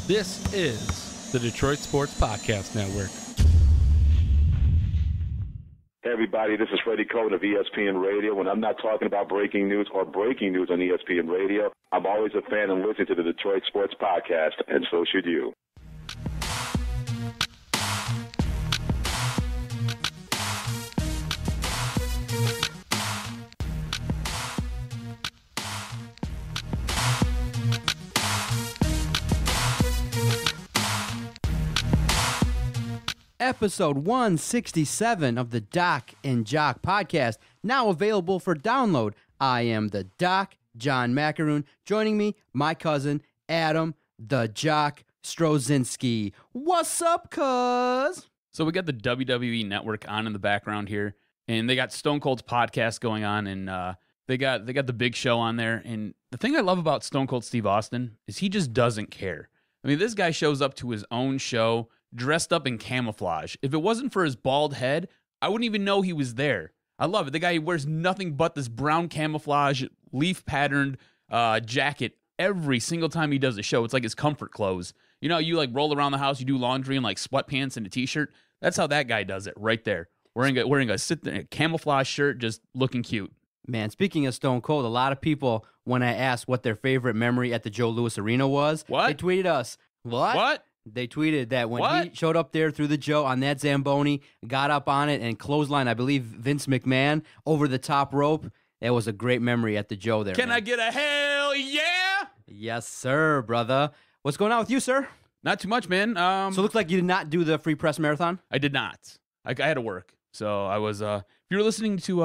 This is the Detroit Sports Podcast Network. Hey everybody, this is Freddie Cohen of ESPN Radio. When I'm not talking about breaking news or breaking news on ESPN Radio, I'm always a fan and listen to the Detroit Sports Podcast, and so should you. Episode 167 of the Doc and Jock podcast, now available for download. I am the Doc, John Macaroon. Joining me, my cousin, Adam, the Jock Strozinski. What's up, cuz? So we got the WWE Network on in the background here, and they got Stone Cold's podcast going on, and they got the Big Show on there. And the thing I love about Stone Cold Steve Austin is he just doesn't care. I mean, this guy shows up to his own show dressed up in camouflage. If it wasn't for his bald head, I wouldn't even know he was there. I love it. The guy wears nothing but this brown camouflage, leaf-patterned jacket every single time he does a show. It's like his comfort clothes. You know, you like roll around the house, you do laundry in like sweatpants and a t-shirt. That's how that guy does it right there. Wearing a camouflage shirt, just looking cute. Man, speaking of Stone Cold, a lot of people, when I asked what their favorite memory at the Joe Louis Arena was, they tweeted us. What? They tweeted that when he showed up there through the Joe on that Zamboni, got up on it and clothesline, I believe, Vince McMahon over the top rope. That was a great memory at the Joe there. Can I get a hell yeah? Yes, sir, brother. What's going on with you, sir? Not too much, man. So it looks like you did not do the Free Press Marathon? I did not. I had to work. So I was, if you were listening to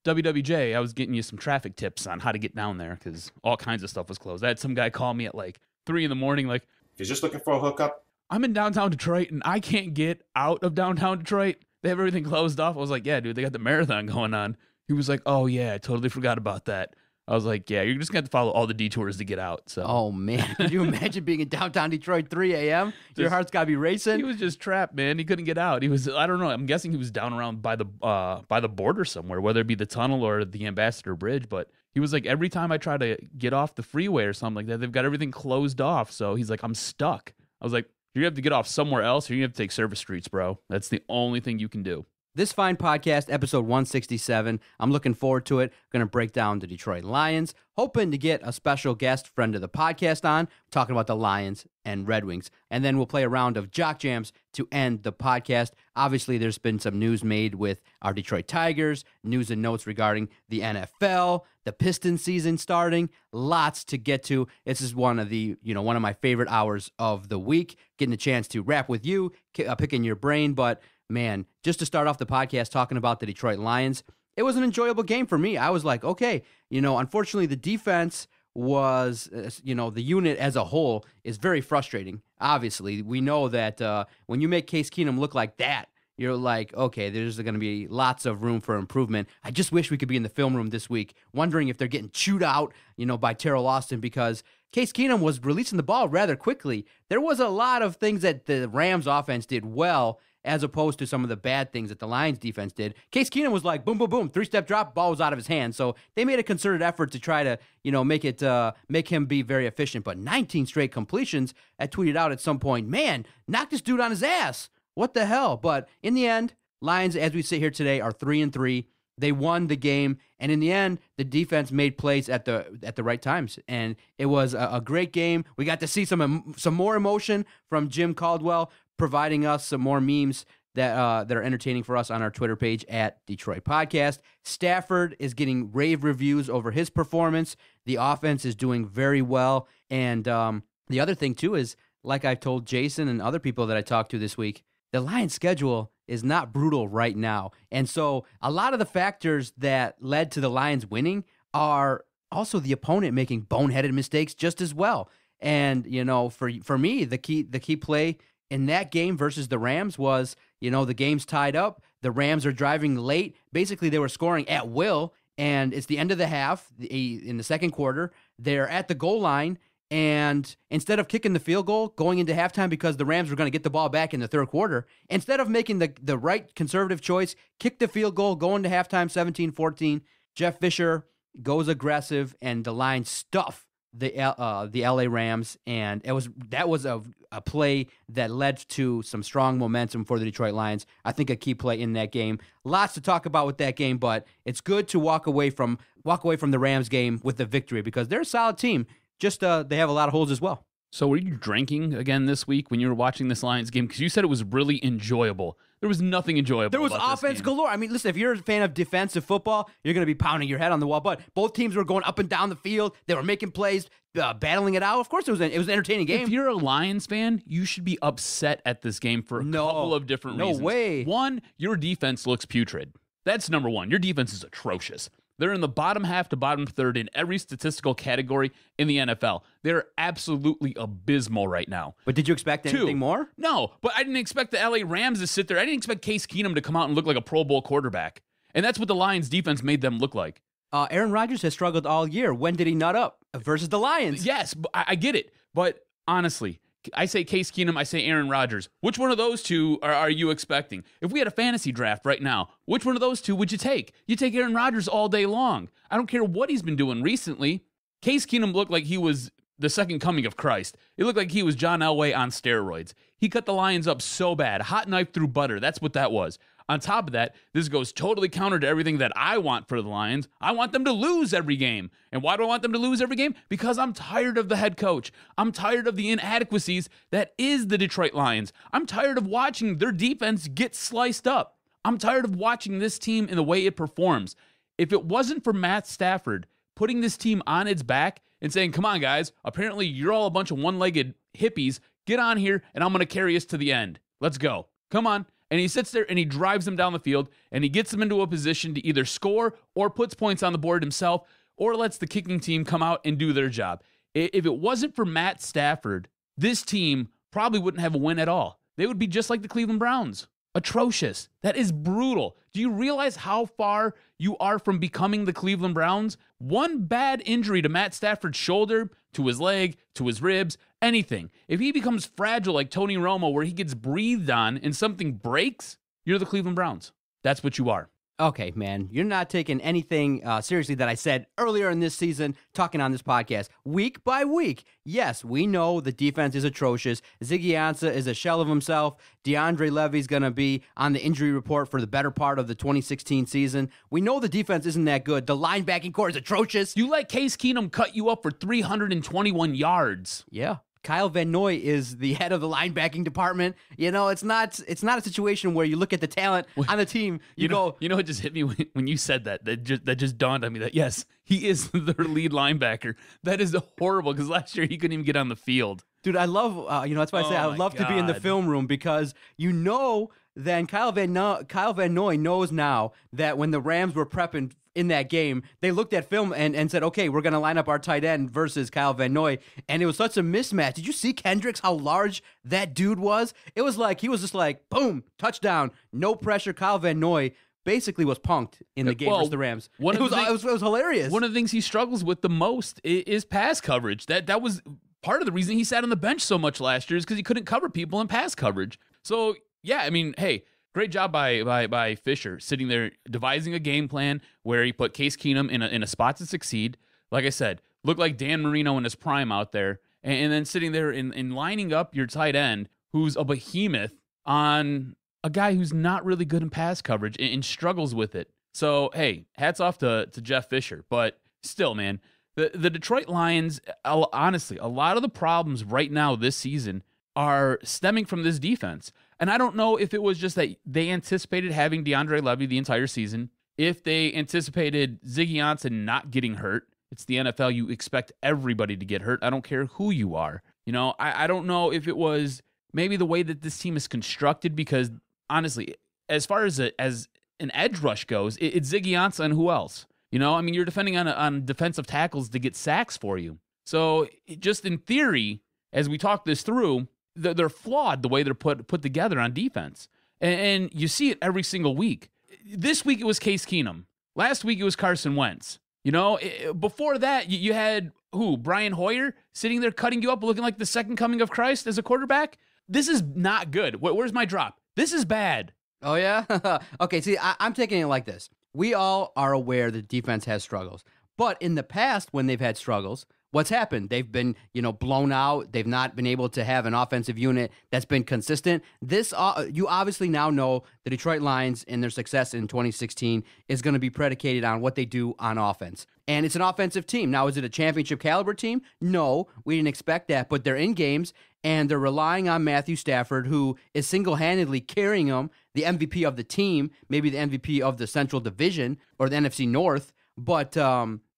WWJ, I was getting you some traffic tips on how to get down there because all kinds of stuff was closed. I had some guy call me at like 3 a.m, like, if you're just looking for a hookup, I'm in downtown Detroit, and I can't get out of downtown Detroit. They have everything closed off. I was like, yeah, dude, they got the marathon going on. He was like, oh, yeah, I totally forgot about that. I was like, yeah, you're just going to have to follow all the detours to get out. So. Oh, man. Can you imagine being in downtown Detroit 3 a.m.? Your heart's got to be racing. He was just trapped, man. He couldn't get out. He was, I don't know. I'm guessing he was down around by the border somewhere, whether it be the tunnel or the Ambassador Bridge. But he was like, every time I try to get off the freeway or something like that, they've got everything closed off. So he's like, I'm stuck. I was like, you're going to have to get off somewhere else, or you have to take service streets, bro. That's the only thing you can do. This fine podcast, episode 167, I'm looking forward to it. Going to break down the Detroit Lions, hoping to get a special guest friend of the podcast on, talking about the Lions and Red Wings. And then we'll play a round of Jock Jams to end the podcast. Obviously, there's been some news made with our Detroit Tigers, news and notes regarding the NFL, the Piston season starting, lots to get to. This is one of my favorite hours of the week, getting a chance to rap with you, picking your brain, but man, just to start off the podcast talking about the Detroit Lions, it was an enjoyable game for me. I was like, okay, unfortunately the defense was, the unit as a whole is very frustrating. Obviously, we know that when you make Case Keenum look like that, you're like, okay, there's going to be lots of room for improvement. I just wish we could be in the film room this week, wondering if they're getting chewed out, by Terrell Austin, because Case Keenum was releasing the ball rather quickly. There was a lot of things that the Rams offense did well, as opposed to some of the bad things that the Lions defense did. Case Keenum was like, boom, boom, boom, 3-step drop, ball was out of his hand. So they made a concerted effort to try to, make him be very efficient. But 19 straight completions, I tweeted out at some point, man, knock this dude on his ass. What the hell? But in the end, Lions, as we sit here today, are 3-3. They won the game, and in the end, the defense made plays at the right times, and it was a great game. We got to see some more emotion from Jim Caldwell, providing us some more memes that are entertaining for us on our Twitter page at Detroit Podcast. Stafford is getting rave reviews over his performance. The offense is doing very well, and the other thing too is, like I told Jason and other people that I talked to this week, the Lions' schedule is not brutal right now. And so a lot of the factors that led to the Lions winning are also the opponent making boneheaded mistakes just as well. And, for me, the key play in that game versus the Rams was, the game's tied up. The Rams are driving late. Basically, they were scoring at will, and it's the end of the half. In the second quarter, they're at the goal line, and instead of kicking the field goal going into halftime because the Rams were going to get the ball back in the third quarter, instead of making the right conservative choice, kick the field goal, go into halftime 17-14, Jeff Fisher goes aggressive, and the Lions stuff the LA Rams, and that was a play that led to some strong momentum for the Detroit Lions. I think a key play in that game. Lots to talk about with that game, but it's good to walk away from the Rams game with the victory because they're a solid team. Just they have a lot of holes as well. So were you drinking again this week when you were watching this Lions game? Because you said it was really enjoyable. There was nothing enjoyable. There was about offense this game. galore. I mean, listen, if you're a fan of defensive football, you're going to be pounding your head on the wall. But both teams were going up and down the field. They were making plays, battling it out. Of course, it was an entertaining game. If you're a Lions fan, you should be upset at this game for a couple of different reasons. No way. One, your defense looks putrid. That's number one. Your defense is atrocious. They're in the bottom half to bottom third in every statistical category in the NFL. They're absolutely abysmal right now. But did you expect anything more? No, but I didn't expect the LA Rams to sit there. I didn't expect Case Keenum to come out and look like a Pro Bowl quarterback. And that's what the Lions defense made them look like. Aaron Rodgers has struggled all year. When did he nut up versus the Lions? Yes, I get it. But honestly, I say Case Keenum, I say Aaron Rodgers. Which one of those two are you expecting? If we had a fantasy draft right now, which one of those two would you take? You take Aaron Rodgers all day long. I don't care what he's been doing recently. Case Keenum looked like he was the second coming of Christ. It looked like he was John Elway on steroids. He cut the Lions up so bad. Hot knife through butter. That's what that was. On top of that, this goes totally counter to everything that I want for the Lions. I want them to lose every game. And why do I want them to lose every game? Because I'm tired of the head coach. I'm tired of the inadequacies that is the Detroit Lions. I'm tired of watching their defense get sliced up. I'm tired of watching this team in the way it performs. If it wasn't for Matt Stafford putting this team on its back and saying, come on, guys, apparently you're all a bunch of one-legged hippies. Get on here, and I'm going to carry us to the end. Let's go. Come on. And he sits there and he drives them down the field and he gets them into a position to either score or puts points on the board himself or lets the kicking team come out and do their job. If it wasn't for Matt Stafford, this team probably wouldn't have a win at all. They would be just like the Cleveland Browns. Atrocious. That is brutal. Do you realize how far you are from becoming the Cleveland Browns? One bad injury to Matt Stafford's shoulder, to his leg, to his ribs, anything. If he becomes fragile like Tony Romo, where he gets breathed on and something breaks, you're the Cleveland Browns. That's what you are. Okay, man, you're not taking anything seriously that I said earlier in this season, talking on this podcast, week by week. Yes, we know the defense is atrocious. Ziggy Ansah is a shell of himself. DeAndre Levy's going to be on the injury report for the better part of the 2016 season. We know the defense isn't that good. The linebacking core is atrocious. You let Case Keenum cut you up for 321 yards. Yeah. Kyle Van Noy is the head of the linebacking department. You know, it's not a situation where you look at the talent on the team. You know, it just hit me when you said that. That just dawned on me that yes, he is their lead linebacker. That is horrible because last year he couldn't even get on the field. Dude, I love. That's why I say I would love to be in the film room because then Kyle Van Noy knows now that when the Rams were prepping in that game, they looked at film and said, okay, we're going to line up our tight end versus Kyle Van Noy. And it was such a mismatch. Did you see Kendricks, how large that dude was? It was like, he was just like, boom, touchdown, no pressure. Kyle Van Noy basically was punked in the game versus the Rams. It was hilarious. One of the things he struggles with the most is pass coverage. That was part of the reason he sat on the bench so much last year is because he couldn't cover people in pass coverage. So, yeah, I mean, hey, great job by Fisher sitting there devising a game plan where he put Case Keenum in a spot to succeed. Like I said, looked like Dan Marino in his prime out there, and then sitting there in lining up your tight end who's a behemoth on a guy who's not really good in pass coverage and struggles with it. So, hey, hats off to Jeff Fisher. But still, man, the Detroit Lions, honestly, a lot of the problems right now this season are stemming from this defense. And I don't know if it was just that they anticipated having DeAndre Levy the entire season, if they anticipated Ziggy Ansah not getting hurt. It's the NFL. You expect everybody to get hurt. I don't care who you are. You know, I don't know if it was maybe the way that this team is constructed because, honestly, as far as an edge rush goes, it's Ziggy Ansah and who else? You know, I mean, you're defending on defensive tackles to get sacks for you. So just in theory, as we talk this through, they're flawed the way they're put together on defense. And you see it every single week. This week it was Case Keenum. Last week it was Carson Wentz. You know, before that you had Brian Hoyer sitting there cutting you up looking like the second coming of Christ as a quarterback. This is not good. Where's my drop? This is bad. Oh, yeah? Okay, see, I'm taking it like this. We all are aware that defense has struggles. But in the past, when they've had struggles, what's happened? They've been, blown out. They've not been able to have an offensive unit that's been consistent. You obviously now know the Detroit Lions and their success in 2016 is going to be predicated on what they do on offense. And it's an offensive team. Now, is it a championship caliber team? No, we didn't expect that, but they're in games and they're relying on Matthew Stafford, who is single-handedly carrying them, the MVP of the team, maybe the MVP of the Central Division or the NFC North. But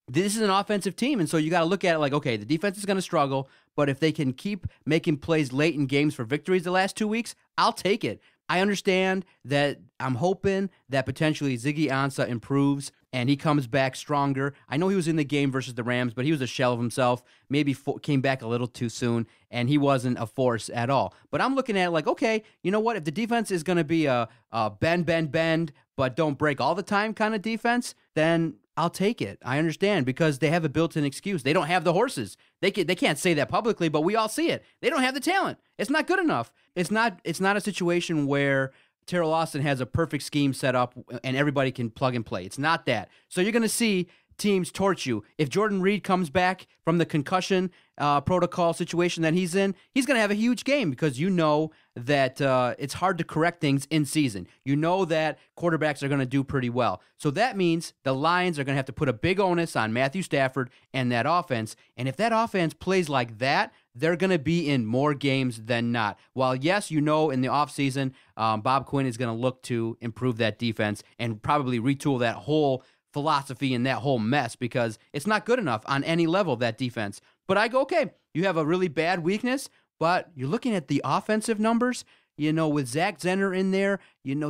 this is an offensive team, and so you got to look at it like, okay, the defense is going to struggle, but if they can keep making plays late in games for victories the last 2 weeks, I'll take it. I understand that I'm hoping that potentially Ziggy Ansah improves and he comes back stronger. I know he was in the game versus the Rams, but he was a shell of himself, maybe came back a little too soon, and he wasn't a force at all. But I'm looking at it like, okay, you know what? If the defense is going to be a bend, but don't break all the time kind of defense, then I'll take it. I understand because they have a built-in excuse. They don't have the horses. They can't say that publicly, but we all see it. They don't have the talent. It's not good enough. It's not a situation where Terrell Austin has a perfect scheme set up and everybody can plug and play. It's not that. So you're going to see teams torch you. If Jordan Reed comes back from the concussion protocol situation that he's in, he's going to have a huge game because you know that it's hard to correct things in season. You know that quarterbacks are going to do pretty well. So that means the Lions are going to have to put a big onus on Matthew Stafford and that offense. And if that offense plays like that, they're going to be in more games than not. While, yes, in the offseason, Bob Quinn is going to look to improve that defense and probably retool that whole philosophy and that whole mess because it's not good enough on any level, that defense. But I go, okay, you have a really bad weakness, but you're looking at the offensive numbers, with Zach Zenner in there,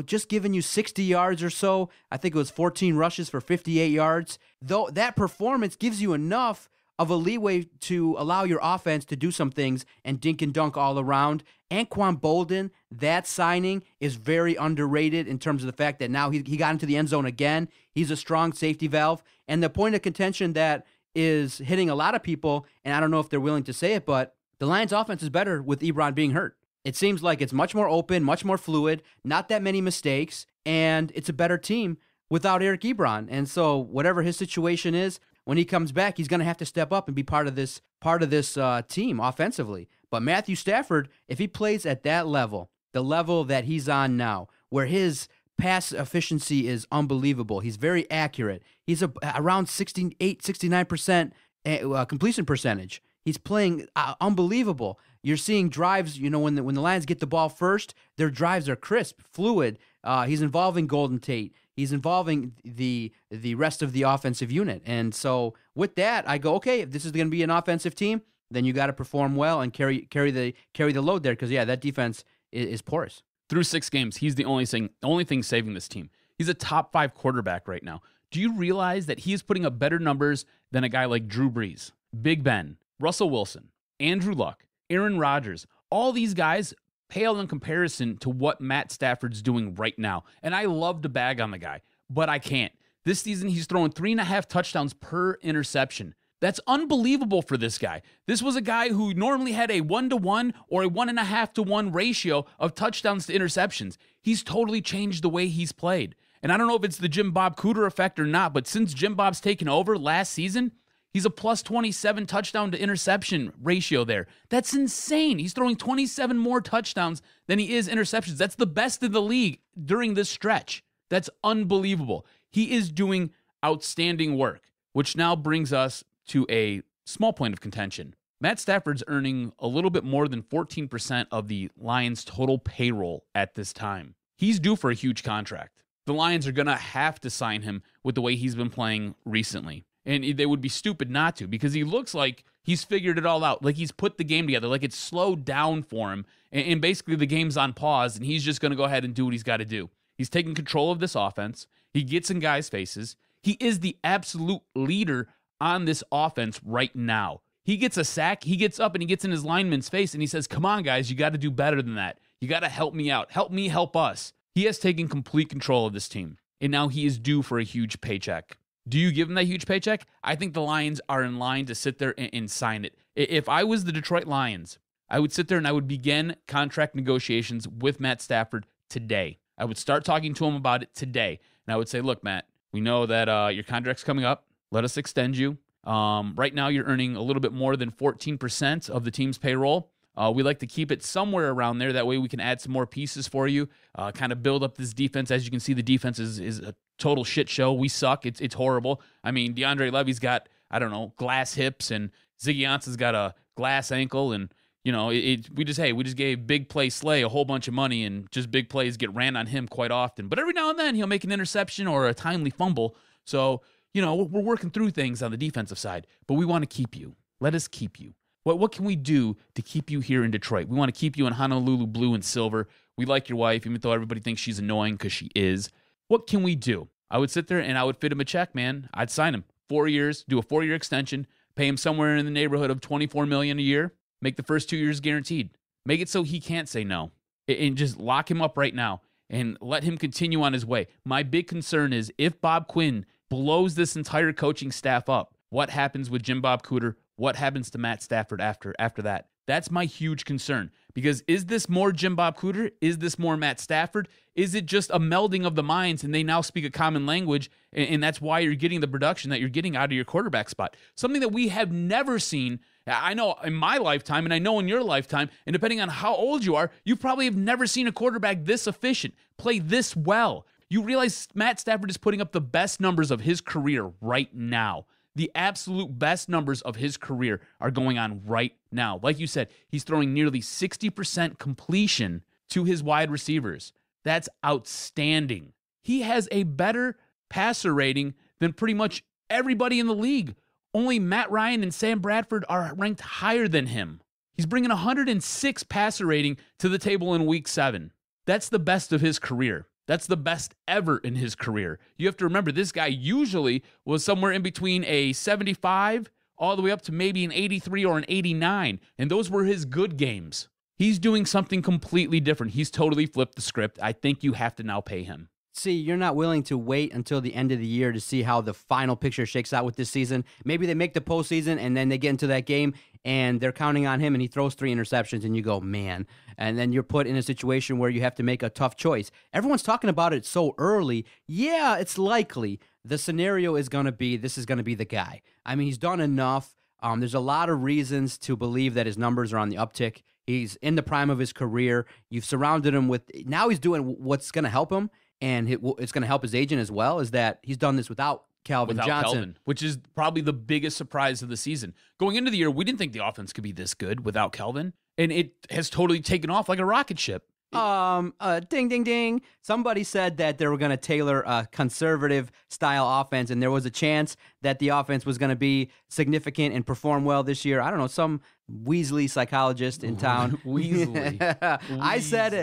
just giving you 60 yards or so. I think it was 14 rushes for 58 yards. Though that performance gives you enough of a leeway to allow your offense to do some things and dink and dunk all around. Anquan Bolden, that signing is very underrated in terms of the fact that now he got into the end zone again. He's a strong safety valve. And the point of contention that is hitting a lot of people, and I don't know if they're willing to say it, but the Lions offense is better with Ebron being hurt. It seems like it's much more open, much more fluid, not that many mistakes, and it's a better team without Eric Ebron. And so whatever his situation is, when he comes back, he's going to have to step up and be part of this team offensively. But Matthew Stafford, if he plays at that level, the level that he's on now, where his pass efficiency is unbelievable, he's very accurate. He's around 69% completion percentage. He's playing unbelievable. You're seeing drives, when the Lions get the ball first, their drives are crisp, fluid. He's involving Golden Tate. He's involving the rest of the offensive unit. And so with that, I go, okay, if this is going to be an offensive team, then you got to perform well and carry the load there because, that defense is porous. Through 6 games, he's the only thing saving this team. He's a top 5 quarterback right now. Do you realize that he is putting up better numbers than a guy like Drew Brees, Big Ben, Russell Wilson, Andrew Luck, Aaron Rodgers? All these guys pale in comparison to what Matt Stafford's doing right now. And I love to bag on the guy, but I can't. This season, he's throwing 3.5 touchdowns per interception. That's unbelievable for this guy. This was a guy who normally had a 1-to-1 or a 1.5-to-1 ratio of touchdowns to interceptions. He's totally changed the way he's played. And I don't know if it's the Jim Bob Cooter effect or not, but since Jim Bob's taken over last season, he's a plus 27 touchdown to interception ratio there. That's insane. He's throwing 27 more touchdowns than he is interceptions. That's the best in the league during this stretch. That's unbelievable. He is doing outstanding work, which now brings us to a small point of contention. Matt Stafford's earning a little bit more than 14% of the Lions' total payroll at this time. He's due for a huge contract. The Lions are going to have to sign him with the way he's been playing recently. And they would be stupid not to because he looks like he's figured it all out. Like he's put the game together. Like it's slowed down for him. And basically the game's on pause and he's just going to go ahead and do what he's got to do. He's taking control of this offense. He gets in guys' faces. He is the absolute leader on this offense right now. He gets a sack. He gets up and he gets in his lineman's face and he says, come on, guys, you got to do better than that. You got to help me out. Help me help us. He has taken complete control of this team. And now he is due for a huge paycheck. Do you give him that huge paycheck? I think the Lions are in line to sit there and sign it. If I was the Detroit Lions, I would sit there and I would begin contract negotiations with Matt Stafford today. I would start talking to him about it today. And I would say, look, Matt, we know that your contract's coming up. Let us extend you. Right now, you're earning a little bit more than 14% of the team's payroll. We like to keep it somewhere around there. That way we can add some more pieces for you, kind of build up this defense. As you can see, the defense is a total shit show. We suck. It's horrible. I mean, DeAndre Levy's got, I don't know, glass hips, and Ziggy Ansah's got a glass ankle, and we just gave Big Play Slay a whole bunch of money, and just big plays get ran on him quite often. But every now and then he'll make an interception or a timely fumble. So, we're working through things on the defensive side, but we want to keep you. Let us keep you. What can we do to keep you here in Detroit? We want to keep you in Honolulu blue and silver. We like your wife, even though everybody thinks she's annoying because she is. What can we do? I would sit there and I would fit him a check, man. I'd sign him 4 years, do a 4-year extension, pay him somewhere in the neighborhood of $24 million a year, make the first 2 years guaranteed. Make it so he can't say no. And just lock him up right now and let him continue on his way. My big concern is if Bob Quinn blows this entire coaching staff up, what happens with Jim Bob Cooter? What happens to Matt Stafford after that? That's my huge concern. Because is this more Jim Bob Cooter? Is this more Matt Stafford? Is it just a melding of the minds and they now speak a common language, and that's why you're getting the production that you're getting out of your quarterback spot? Something that we have never seen, I know in my lifetime, and I know in your lifetime, and depending on how old you are, you probably have never seen a quarterback this efficient, play this well. You realize Matt Stafford is putting up the best numbers of his career right now. The absolute best numbers of his career are going on right now. Like you said, he's throwing nearly 60% completion to his wide receivers. That's outstanding. He has a better passer rating than pretty much everybody in the league. Only Matt Ryan and Sam Bradford are ranked higher than him. He's bringing 106 passer rating to the table in Week 7. That's the best of his career. That's the best ever in his career. You have to remember, this guy usually was somewhere in between a 75 all the way up to maybe an 83 or an 89, and those were his good games. He's doing something completely different. He's totally flipped the script. I think you have to now pay him. See, you're not willing to wait until the end of the year to see how the final picture shakes out with this season. Maybe they make the postseason and then they get into that game and they're counting on him and he throws 3 interceptions and you go, man. And then you're put in a situation where you have to make a tough choice. Everyone's talking about it so early. Yeah, it's likely. The scenario is going to be, this is going to be the guy. I mean, he's done enough. There's a lot of reasons to believe that his numbers are on the uptick. He's in the prime of his career. You've surrounded him with, now he's doing what's going to help him. And it's going to help his agent as well, is that he's done this without Calvin Johnson. Which is probably the biggest surprise of the season. Going into the year, we didn't think the offense could be this good without Calvin, and it has totally taken off like a rocket ship. Ding, ding, ding. Somebody said that they were going to tailor a conservative style offense, and there was a chance that the offense was going to be significant and perform well this year. I don't know, some Weasley psychologist in town. Weasley. I said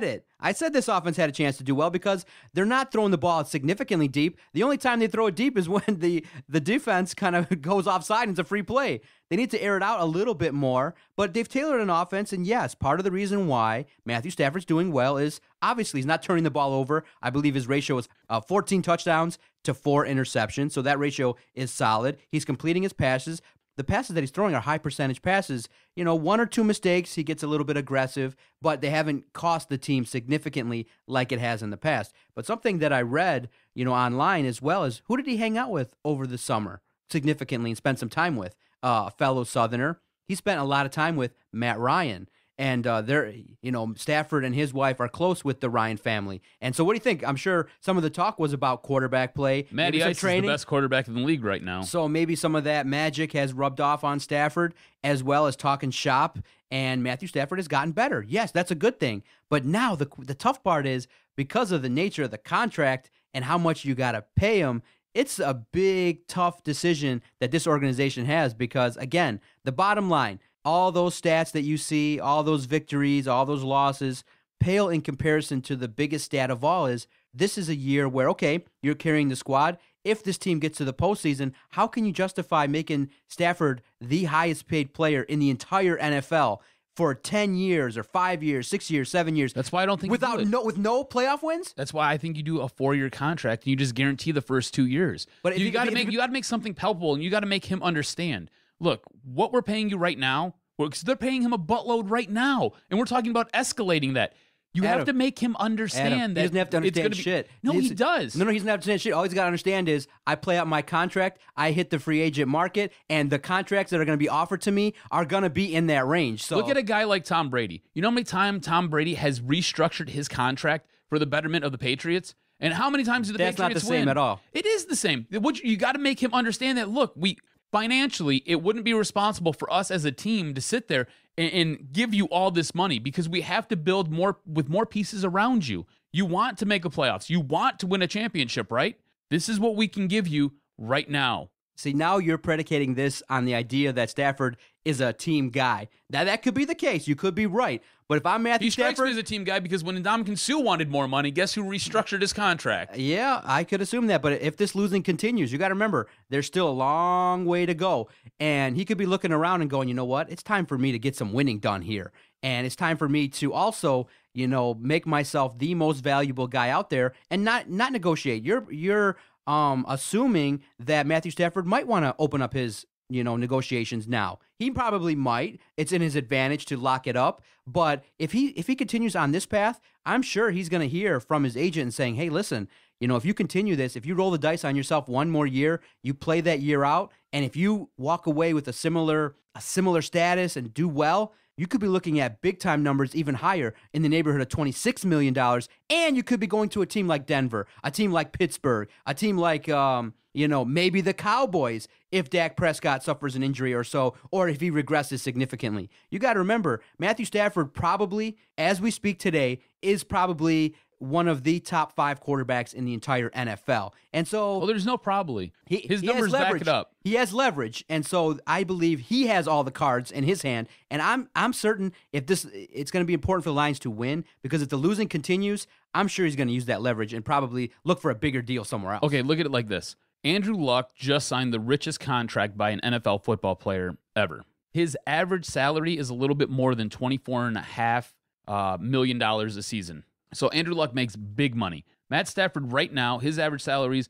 it. I said this offense had a chance to do well because they're not throwing the ball significantly deep. The only time they throw it deep is when the defense kind of goes offside and it's a free play. They need to air it out a little bit more, but they've tailored an offense, and yes, part of the reason why Matthew Stafford's doing well is obviously he's not turning the ball over. I believe his ratio is 14 touchdowns to 4 interceptions, so that ratio is solid. He's completing his passes. The passes that he's throwing are high percentage passes. 1 or 2 mistakes, he gets a little bit aggressive, but they haven't cost the team significantly like it has in the past. But something that I read, online as well is, who did he hang out with over the summer significantly and spend some time with? A fellow Southerner. He spent a lot of time with Matt Ryan. And Stafford and his wife are close with the Ryan family. And so what do you think? I'm sure some of the talk was about quarterback play. Matty Ice is the best quarterback in the league right now. So maybe some of that magic has rubbed off on Stafford, as well as talking shop, and Matthew Stafford has gotten better. Yes, that's a good thing. But now the tough part is, because of the nature of the contract and how much you got to pay him, it's a big, tough decision that this organization has because, again, the bottom line, all those stats that you see, all those victories, all those losses, pale in comparison to the biggest stat of all is this is a year where, okay, you're carrying the squad. If this team gets to the postseason, how can you justify making Stafford the highest paid player in the entire NFL for 10 years or 5 years, 6 years, 7 years? That's why I don't think with no playoff wins? That's why I think you do a 4-year contract and you just guarantee the first 2 years. But you got to make something palpable, and you got to make him understand. Look, what we're paying you right now, because they're paying him a buttload right now, and we're talking about escalating that. You Adam, have to make him understand that he doesn't have to understand shit. No, he does. No, he doesn't have to understand shit. All he's got to understand is I play out my contract, I hit the free agent market, and the contracts that are going to be offered to me are going to be in that range. So look at a guy like Tom Brady. You know how many times Tom Brady has restructured his contract for the betterment of the Patriots? And how many times did the Patriots win? That's not the same at all. It is the same. You got to make him understand that, look, financially, it wouldn't be responsible for us as a team to sit there and give you all this money because we have to build more with more pieces around you. You want to make a playoffs. You want to win a championship, right? This is what we can give you right now. See, now you're predicating this on the idea that Stafford is a team guy. Now, that could be the case. You could be right. But if I'm Matthew Stafford... He strikes me as a team guy because when Ndamukong Suh wanted more money, guess who restructured his contract? Yeah, I could assume that. But if this losing continues, you got to remember, there's still a long way to go. And he could be looking around and going, you know what? It's time for me to get some winning done here. And it's time for me to also, make myself the most valuable guy out there and not negotiate. You're assuming that Matthew Stafford might want to open up his negotiations now. He probably might. It's in his advantage to lock it up. But if he continues on this path, I'm sure he's going to hear from his agent and saying, hey, listen, if you continue this, if you roll the dice on yourself one more year, you play that year out, and if you walk away with a similar status and do well, you could be looking at big-time numbers even higher in the neighborhood of $26 million, and you could be going to a team like Denver, a team like Pittsburgh, a team like, maybe the Cowboys if Dak Prescott suffers an injury or so, or if he regresses significantly. You got to remember, Matthew Stafford probably, as we speak today, is probably one of the top 5 quarterbacks in the entire NFL. And so... Well, there's no probably. His numbers back it up. He has leverage, and so I believe he has all the cards in his hand, and I'm certain it's going to be important for the Lions to win, because if the losing continues, I'm sure he's going to use that leverage and probably look for a bigger deal somewhere else. Okay, look at it like this. Andrew Luck just signed the richest contract by an NFL football player ever. His average salary is a little bit more than $24.5 million a season. So Andrew Luck makes big money. Matt Stafford right now, his average salary's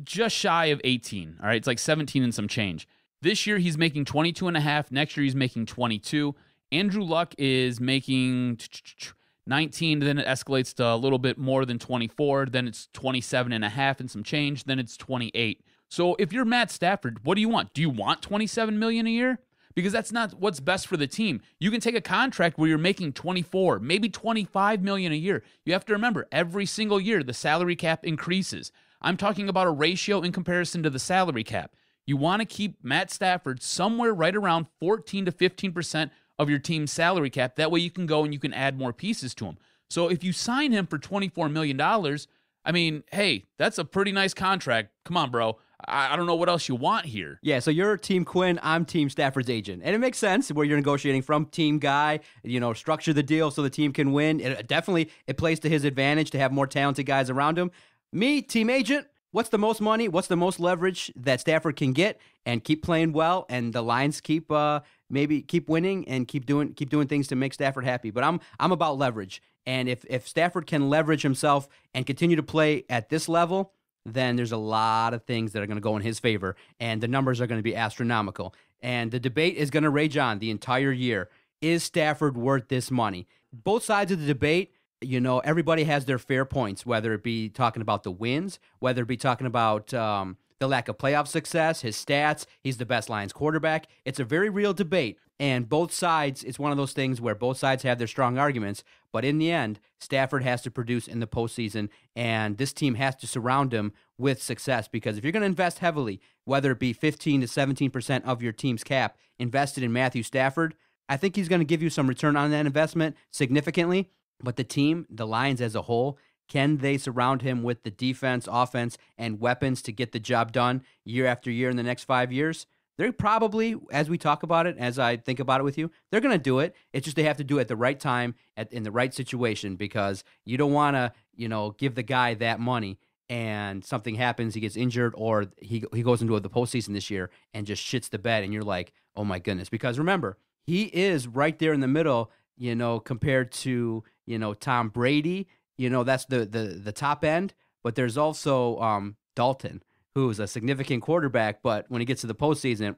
just shy of 18. All right, it's like 17 and some change. This year he's making 22.5. Next year he's making 22. Andrew Luck is making 19. Then it escalates to a little bit more than 24. Then it's 27.5 and some change. Then it's 28. So if you're Matt Stafford, what do you want? Do you want $27 million a year? Because that's not what's best for the team. You can take a contract where you're making 24, maybe 25 million a year. You have to remember, every single year the salary cap increases. I'm talking about a ratio in comparison to the salary cap. You want to keep Matt Stafford somewhere right around 14 to 15% of your team's salary cap. That way you can go and you can add more pieces to him. So if you sign him for $24 million, I mean, hey, that's a pretty nice contract. Come on, bro. I don't know what else you want here. Yeah, so you're Team Quinn, I'm Team Stafford's agent. And it makes sense where you're negotiating from team guy, structure the deal so the team can win. It plays to his advantage to have more talented guys around him. Me, team agent, what's the most money? What's the most leverage that Stafford can get and keep playing well, and the Lions keep winning and keep doing things to make Stafford happy. But I'm about leverage. And if Stafford can leverage himself and continue to play at this level, then there's a lot of things that are going to go in his favor, and the numbers are going to be astronomical. And the debate is going to rage on the entire year. Is Stafford worth this money? Both sides of the debate, everybody has their fair points, whether it be talking about the wins, whether it be talking about the lack of playoff success, his stats, he's the best Lions quarterback. It's a very real debate. And both sides, it's one of those things where both sides have their strong arguments, but in the end, Stafford has to produce in the postseason, and this team has to surround him with success, because if you're going to invest heavily, whether it be 15 to 17% of your team's cap invested in Matthew Stafford, I think he's going to give you some return on that investment significantly, but the team, the Lions as a whole, can they surround him with the defense, offense, and weapons to get the job done year after year in the next 5 years? They're probably, as we talk about it, as I think about it with you, they're going to do it. It's just they have to do it at the right time, in the right situation, because you don't want to, give the guy that money and something happens, he gets injured, or he goes into the postseason this year and just shits the bed, and you're like, oh my goodness. Because remember, he is right there in the middle, compared to, Tom Brady. That's the top end, but there's also Dalton, who's a significant quarterback, but when he gets to the postseason,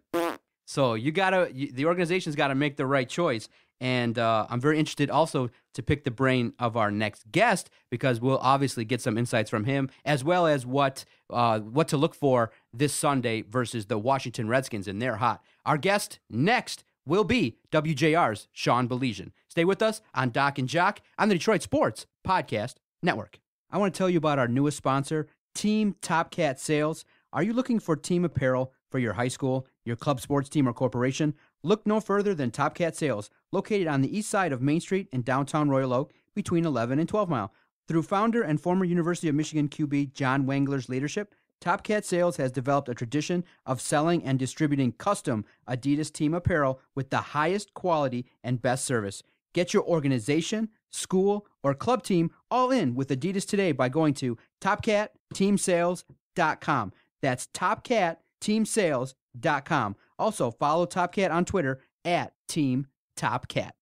so the organization's got to make the right choice. And I'm very interested also to pick the brain of our next guest, because we'll obviously get some insights from him, as well as what to look for this Sunday versus the Washington Redskins, and they're hot. Our guest next will be WJR's Sean Baligian. Stay with us on Doc and Jock on the Detroit Sports Podcast Network. I want to tell you about our newest sponsor, Team Top Cat Sales. Are you looking for team apparel for your high school, your club sports team, or corporation? Look no further than Top Cat Sales, located on the east side of Main Street in downtown Royal Oak, between 11 and 12 Mile. Through founder and former University of Michigan QB John Wangler's leadership, Top Cat Sales has developed a tradition of selling and distributing custom Adidas team apparel with the highest quality and best service. Get your organization, school, or club team all in with Adidas today by going to TopCatTeamSales.com. That's TopCatTeamSales.com. Also, follow Top Cat on Twitter at Team Top Cat.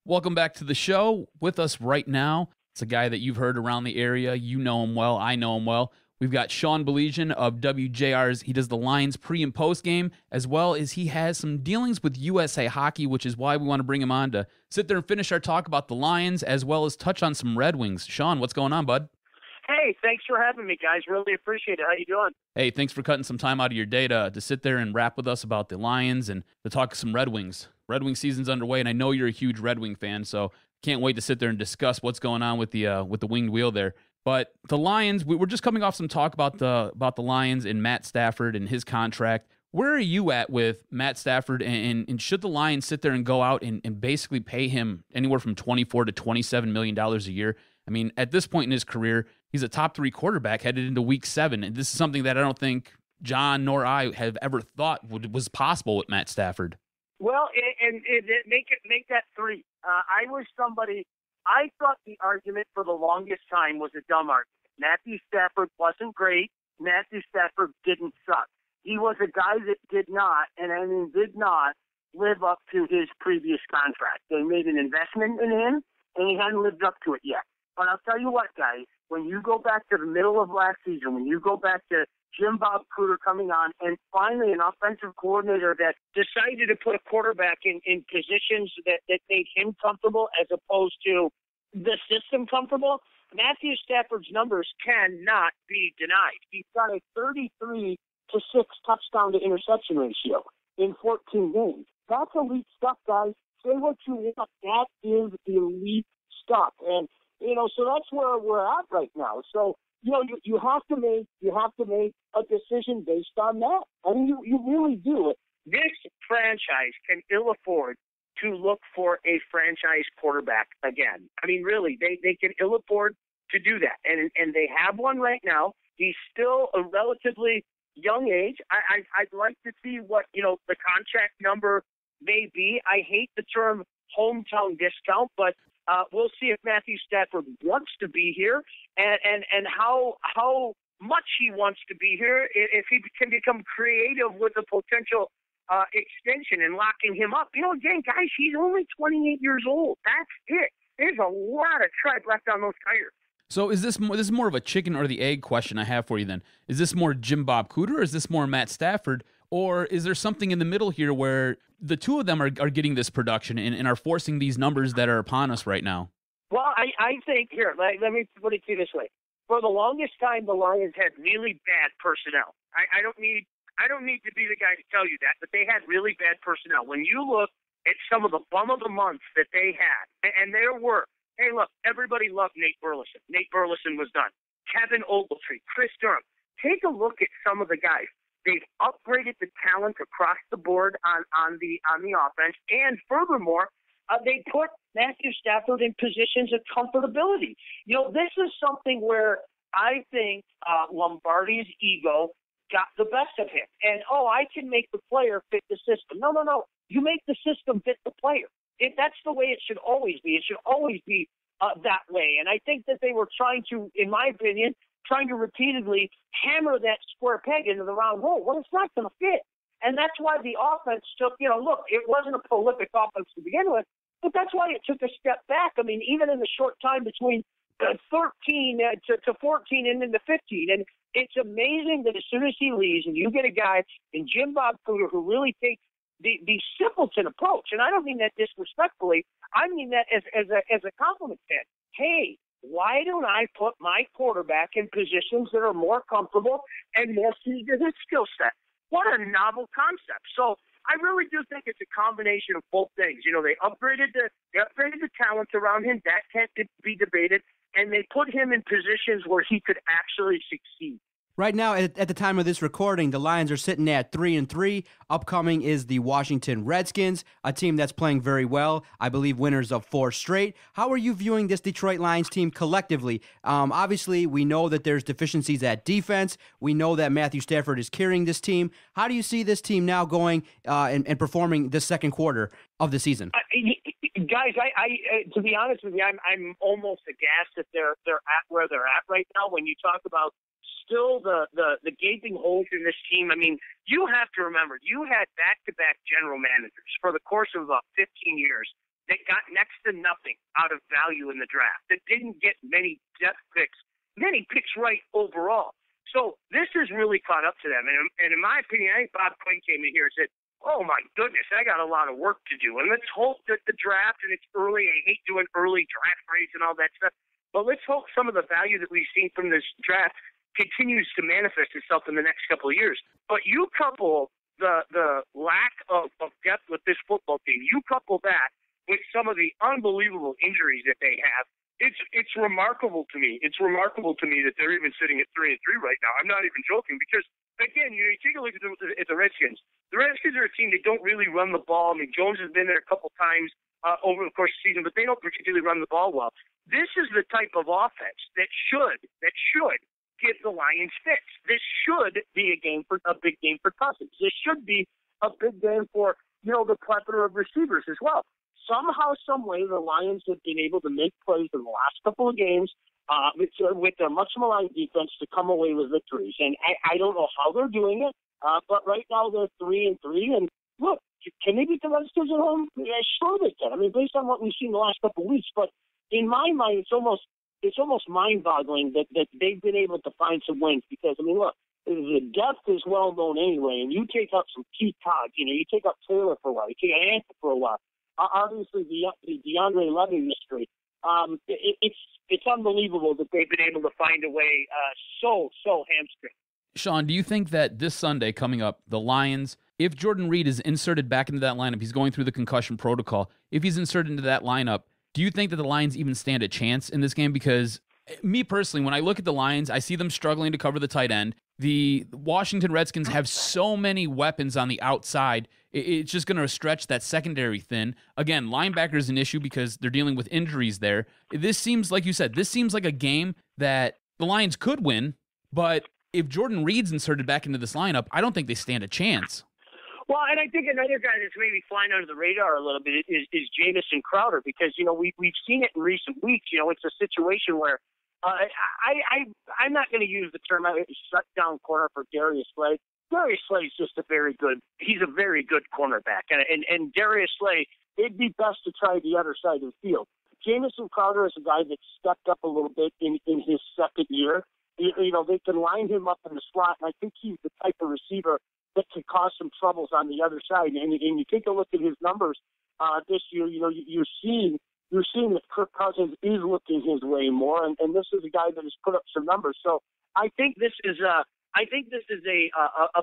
Welcome back to the show. With us right now, it's a guy that you've heard around the area. You know him well. I know him well. We've got Sean Baligian of WJR's. He does the Lions pre- and post-game, as well as he has some dealings with USA Hockey, which is why we want to bring him on to sit there and finish our talk about the Lions, as well as touch on some Red Wings. Sean, what's going on, bud? Hey, thanks for having me, guys. Really appreciate it. How you doing? Hey, thanks for cutting some time out of your day to sit there and rap with us about the Lions and to talk some Red Wings. Red Wing season's underway, and I know you're a huge Red Wing fan, so can't wait to sit there and discuss what's going on with the winged wheel there. But the Lions, we're just coming off some talk about the Lions and Matt Stafford and his contract. Where are you at with Matt Stafford, and should the Lions sit there and go out and basically pay him anywhere from $24 to $27 million a year? I mean, at this point in his career, he's a top 3 quarterback headed into week 7, and this is something that I don't think John nor I have ever thought was possible with Matt Stafford. Well, and make that 3. I thought the argument for the longest time was a dumb argument. Matthew Stafford wasn't great. Matthew Stafford didn't suck. He was a guy that did not live up to his previous contract. They made an investment in him, and he hadn't lived up to it yet. But I'll tell you what, guys, when you go back to the middle of last season, when you go back to Jim Bob Cooter coming on, and finally an offensive coordinator that decided to put a quarterback in positions that made him comfortable as opposed to the system comfortable, Matthew Stafford's numbers cannot be denied. He's got a 33-6 touchdown to interception ratio in 14 games. That's elite stuff, guys. Say what you want. That is elite stuff. And, so that's where we're at right now. So, you have to make a decision based on that. I mean, you really do. This franchise can ill afford to look for a franchise quarterback again. I mean, really, they can ill afford to do that, and they have one right now. He's still a relatively young age. I'd like to see what the contract number may be. I hate the term hometown discount, but we'll see if Matthew Stafford wants to be here and how much he wants to be here, if he can become creative with the potential extension and locking him up. Again, guys, he's only 28 years old. That's it. There's a lot of tread left on those tires. So is this is more of a chicken or the egg question I have for you then? Is this more Jim Bob Cooter, or is this more Matt Stafford? Or is there something in the middle here where the two of them are getting this production and are forcing these numbers that are upon us right now? Well, I think, here, let me put it to you this way. For the longest time, the Lions had really bad personnel. I don't need to be the guy to tell you that, but they had really bad personnel. When you look at some of the bum of the months that they had, and there were, hey, look, everybody loved Nate Burleson. Nate Burleson was done. Kevin Ogletree, Chris Durham. Take a look at some of the guys. They've upgraded the talent across the board on the offense, and furthermore, they put Matthew Stafford in positions of comfortability. This is something where I think Lombardi's ego got the best of him. And, I can make the player fit the system. No. You make the system fit the player. That's the way it should always be. It should always be that way. And I think that they were trying to, in my opinion, repeatedly hammer that square peg into the round hole. Well, it's not going to fit. And that's why the offense took, look, it wasn't a prolific offense to begin with, but that's why it took a step back. I mean, even in the short time between 13 to 14 and into 15. And it's amazing that as soon as he leaves and you get a guy in Jim Bob Cooter who really takes the simpleton approach, and I don't mean that disrespectfully, I mean that as a compliment, Ted. Hey, why don't I put my quarterback in positions that are more comfortable and more suited to his skill set? What a novel concept. So I really do think it's a combination of both things. They upgraded the talent around him. That can't be debated. And they put him in positions where he could actually succeed. Right now, at the time of this recording, the Lions are sitting at 3-3. Upcoming is the Washington Redskins, a team that's playing very well. I believe winners of 4 straight. How are you viewing this Detroit Lions team collectively? Obviously, we know that there's deficiencies at defense. We know that Matthew Stafford is carrying this team. How do you see this team now going and performing this second quarter of the season? Guys, I to be honest with you, I'm almost aghast that they're at where they're at right now. When you talk about still the gaping holes in this team, I mean, you have to remember, you had back-to-back general managers for the course of about 15 years that got next to nothing out of value in the draft, that didn't get many depth picks, many picks right overall. So this has really caught up to them. And in my opinion, I think Bob Quinn came in here and said, oh, my goodness, I got a lot of work to do. And let's hope that the draft, and it's early, I hate doing early draft grades and all that stuff, but let's hope some of the value that we've seen from this draft continues to manifest itself in the next couple of years. But you couple the lack of depth with this football team, you couple that with some of the unbelievable injuries that they have, it's remarkable to me. It's remarkable to me that they're even sitting at 3-3 right now. I'm not even joking because, again, you take a look at the Redskins. The Redskins are a team that don't really run the ball. I mean, Jones has been there a couple times over the course of the season, but they don't particularly run the ball well. This is the type of offense that should give the Lions fits. This should be a big game for Cousins. This should be a big game for, the plethora of receivers as well. Somehow, some way, the Lions have been able to make plays in the last couple of games with their much maligned defense to come away with victories. And I don't know how they're doing it, but right now they're 3-3. And look, can they beat the Redskins at home? Yeah, sure they can. I mean, based on what we've seen the last couple of weeks. But in my mind, it's almost mind-boggling that they've been able to find some wins because, I mean, look, the depth is well known anyway, and you take up some key cards. You take up Taylor for a while, you take Anthony for a while. Obviously, the DeAndre Levy mystery. It's unbelievable that they've been able to find a way so hamstring. Sean, do you think that this Sunday coming up, the Lions, if Jordan Reed is inserted back into that lineup, he's going through the concussion protocol, if he's inserted into that lineup, do you think that the Lions even stand a chance in this game? Because me personally, when I look at the Lions, I see them struggling to cover the tight end. The Washington Redskins have so many weapons on the outside. It's just going to stretch that secondary thin. Again, linebacker is an issue because they're dealing with injuries there. This seems, like you said, this seems like a game that the Lions could win, but if Jordan Reed's inserted back into this lineup, I don't think they stand a chance. Well, and I think another guy that's maybe flying under the radar a little bit is Jamison Crowder because, we've seen it in recent weeks. It's a situation where I'm not going to use the term shutdown corner for Darius Slay. Darius Slay is just he's a very good cornerback. And Darius Slay, it'd be best to try the other side of the field. Jamison Crowder is a guy that stepped up a little bit in his second year. They can line him up in the slot, and I think he's the type of receiver that can cause some troubles on the other side. And you take a look at his numbers this year, you're seeing that Kirk Cousins is looking his way more, and this is a guy that has put up some numbers. So I think this is a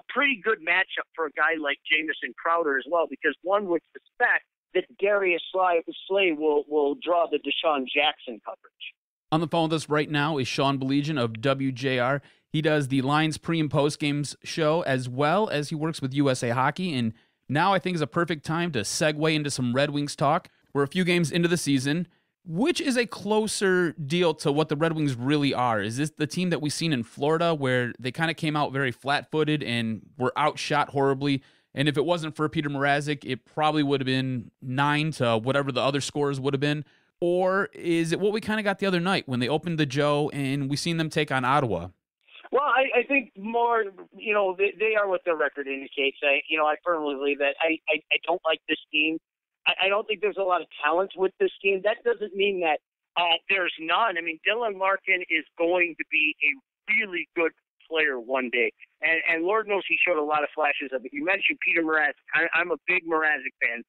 pretty good matchup for a guy like Jamison Crowder as well, because one would suspect that Darius Slay will draw the Deshaun Jackson coverage. On the phone with us right now is Sean Baligian of WJR. He does the Lions pre- and post-games show as well as he works with USA Hockey. And now I think is a perfect time to segue into some Red Wings talk. We're a few games into the season. Which is a closer deal to what the Red Wings really are? Is this the team that we've seen in Florida where they kind of came out very flat-footed and were outshot horribly? And if it wasn't for Peter Mrazek, it probably would have been 9 to whatever the other scores would have been. Or is it what we kind of got the other night when they opened the Joe and we seen them take on Ottawa? Well, I think more, they are what their record indicates. I firmly believe that. I don't like this team. I don't think there's a lot of talent with this team. That doesn't mean that there's none. I mean, Dylan Larkin is going to be a really good player one day. And Lord knows he showed a lot of flashes of it. You mentioned Peter Mrazek. I'm a big Mrazek fan.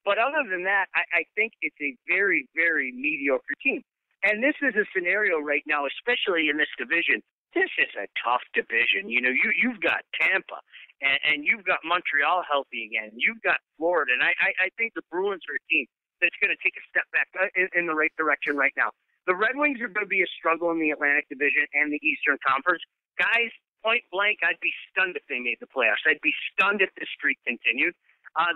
But other than that, I think it's a very, very mediocre team. And this is a scenario right now, especially in this division. This is a tough division. You've got Tampa, and you've got Montreal healthy again. You've got Florida. And I think the Bruins are a team that's going to take a step back in the right direction right now. The Red Wings are going to be a struggle in the Atlantic Division and the Eastern Conference. Guys, point blank, I'd be stunned if they made the playoffs. I'd be stunned if this streak continued.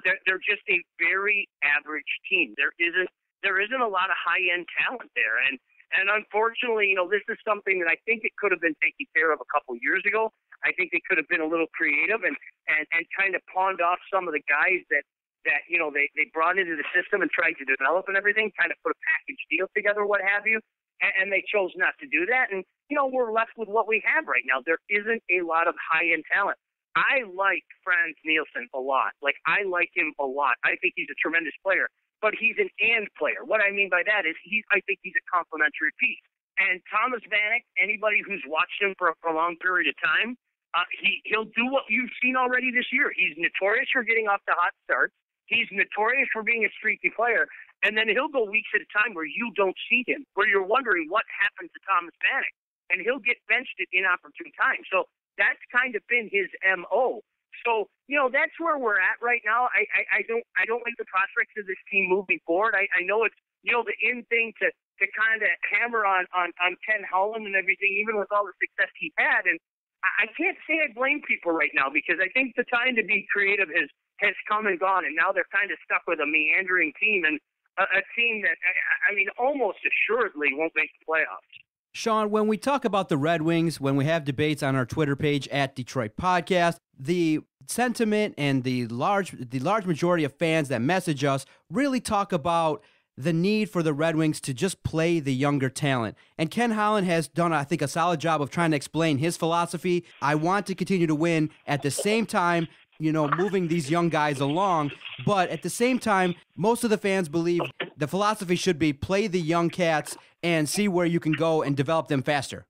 They're just a very average team. There isn't a lot of high-end talent there. And unfortunately, this is something that I think it could have been taken care of a couple years ago. I think they could have been a little creative and kind of pawned off some of the guys that they brought into the system and tried to develop and everything, kind of put a package deal together, what have you. And they chose not to do that. And, we're left with what we have right now. There isn't a lot of high-end talent. I like Franz Nielsen a lot. I like him a lot. I think he's a tremendous player. But he's an and player. What I mean by that is I think he's a complementary piece. And Thomas Vanek, anybody who's watched him for a prolonged period of time, he'll do what you've seen already this year. He's notorious for getting off to hot starts. He's notorious for being a streaky player. And then he'll go weeks at a time where you don't see him, where you're wondering what happened to Thomas Vanek. And he'll get benched at inopportune times. So that's kind of been his MO. So, that's where we're at right now. I don't like the prospects of this team moving forward. I know it's, the in thing to kind of hammer on Ken Holland and everything, even with all the success he had. And I can't say I blame people right now because I think the time to be creative has come and gone. And now they're kind of stuck with a meandering team and a team that, almost assuredly won't make the playoffs. Sean, when we talk about the Red Wings, when we have debates on our Twitter page at Detroit Podcast, the sentiment and the large majority of fans that message us really talk about the need for the Red Wings to just play the younger talent. And Ken Holland has done, I think, a solid job of trying to explain his philosophy. I want to continue to win at the same time, moving these young guys along. But at the same time, most of the fans believe the philosophy should be play the young cats and see where you can go and develop them faster.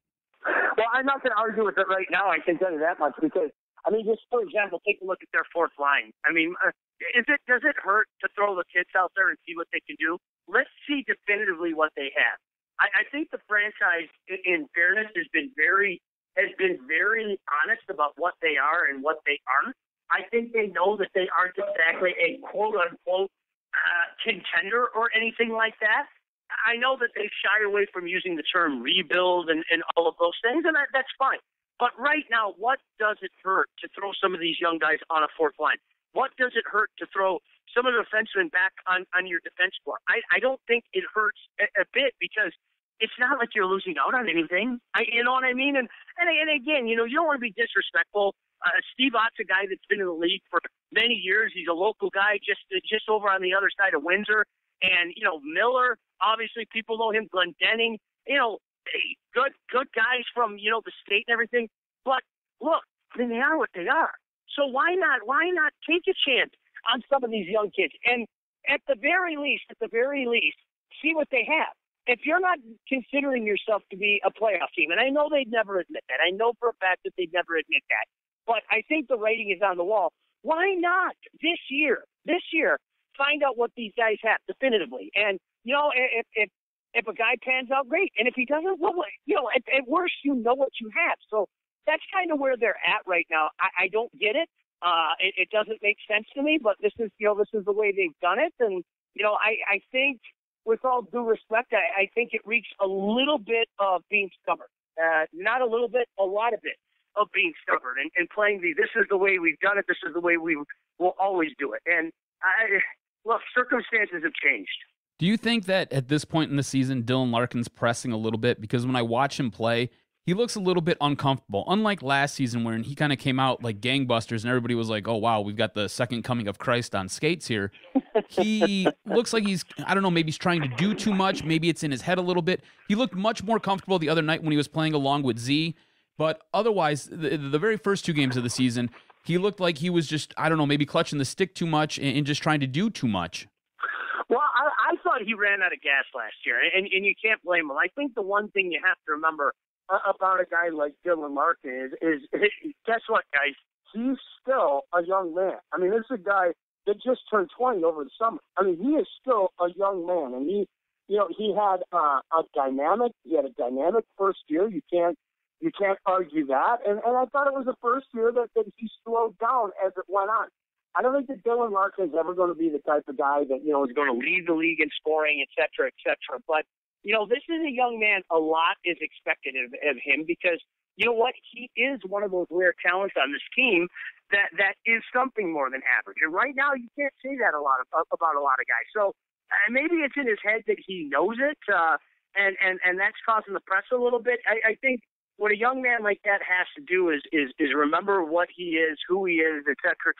Well, I'm not going to argue with it right now. I can tell you that much because, just for example, take a look at their fourth line. Does it hurt to throw the kids out there and see what they can do? Let's see definitively what they have. I think the franchise, in fairness, has been very honest about what they are and what they aren't. I think they know that they aren't exactly a quote-unquote contender or anything like that. I know that they shy away from using the term rebuild and all of those things, and that's fine. But right now, what does it hurt to throw some of these young guys on a fourth line? What does it hurt to throw some of the defensemen back on your defense core? I don't think it hurts a bit because it's not like you're losing out on anything. You know what I mean? And again, you don't want to be disrespectful. Steve Ott's a guy that's been in the league for many years. He's a local guy just over on the other side of Windsor. And, Miller, obviously people know him, Glendenning, good guys from, the state and everything. But look, they are what they are. So why not take a chance on some of these young kids? And at the very least, see what they have. If you're not considering yourself to be a playoff team, and I know they'd never admit that. I know for a fact that they'd never admit that. But I think the writing is on the wall. Why not this year, find out what these guys have definitively? And, if a guy pans out, great. And if he doesn't, well, at worst, what you have. So that's kind of where they're at right now. I don't get it. It doesn't make sense to me, but this is the way they've done it. And, I think with all due respect, I think it reeks a little bit of being stubborn. Not a little bit, a lot of it. Of being stubborn and playing this is the way we've done it, this is the way we will always do it. And look, circumstances have changed. Do you think that at this point in the season, Dylan Larkin's pressing a little bit? Because when I watch him play, he looks a little bit uncomfortable. Unlike last season when he kind of came out like gangbusters and everybody was like, oh, wow, we've got the second coming of Christ on skates here. He looks like he's, I don't know, maybe he's trying to do too much. Maybe it's in his head a little bit. He looked much more comfortable the other night when he was playing along with Z. But otherwise, the very first 2 games of the season, he looked like he was just, I don't know, maybe clutching the stick too much and just trying to do too much. Well, I thought he ran out of gas last year, and you can't blame him. I think the one thing you have to remember about a guy like Dylan Larkin is guess what, guys? He's still a young man. I mean, this is a guy that just turned 20 over the summer. I mean, he is still a young man, and he had a dynamic first year. You can't argue that, and I thought it was the first year that he slowed down as it went on. I don't think that Dylan Larkin is ever going to be the type of guy that, is going to lead the league in scoring, et cetera, et cetera. But, this is a young man. A lot is expected of him because, you know what? He is one of those rare talents on this team that is something more than average. And right now, you can't say that about a lot of guys. So maybe it's in his head that he knows it, and that's causing the press a little bit. I think what a young man like that has to do is remember what he is, who he is, et cetera,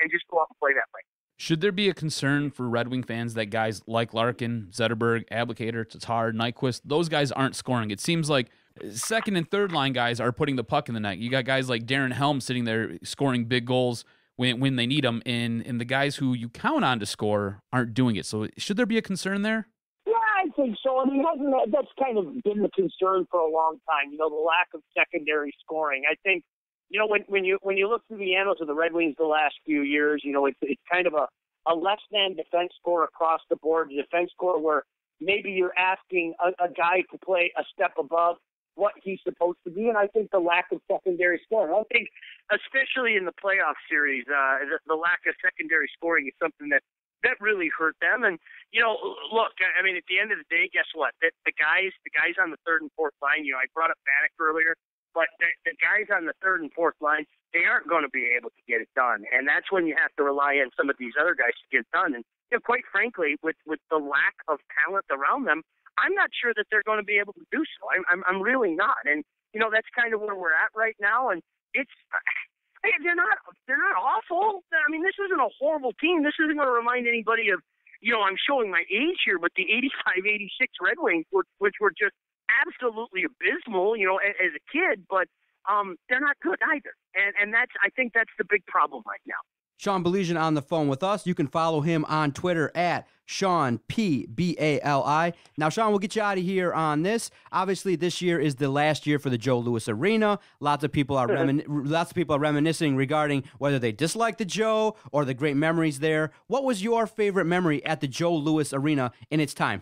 and just go out and play that way. Should there be a concern for Red Wing fans that guys like Larkin, Zetterberg, Abelkader, Tatar, Nyquist, those guys aren't scoring? It seems like second and third line guys are putting the puck in the net. You got guys like Darren Helm sitting there scoring big goals when they need them, and the guys who you count on to score aren't doing it. So should there be a concern there? I think so. I mean, that's kind of been the concern for a long time. The lack of secondary scoring. I think, when you look through the annals of the Red Wings the last few years, it's kind of a less than defense score across the board. A defense score where maybe you're asking a guy to play a step above what he's supposed to be. And I think the lack of secondary scoring. I think, especially in the playoff series, the lack of secondary scoring is something that really hurt them. And, look, I mean, at the end of the day, guess what? The guys on the third and fourth line, I brought up Bannock earlier, but the guys on the third and fourth line, they aren't going to be able to get it done. And that's when you have to rely on some of these other guys to get it done. And, quite frankly, with the lack of talent around them, I'm not sure that they're going to be able to do so. I'm really not. And, that's kind of where we're at right now. And they're not awful. I mean, this isn't a horrible team. This isn't going to remind anybody of, I'm showing my age here, but the 85-86 Red Wings, which were just absolutely abysmal, as a kid, but they're not good either. And I think that's the big problem right now. Sean Baligian on the phone with us. You can follow him on Twitter at Sean P. Bali. Now, Sean, we'll get you out of here on this. Obviously, this year is the last year for the Joe Louis Arena. Lots of people are reminiscing regarding whether they dislike the Joe or the great memories there. What was your favorite memory at the Joe Louis Arena in its time?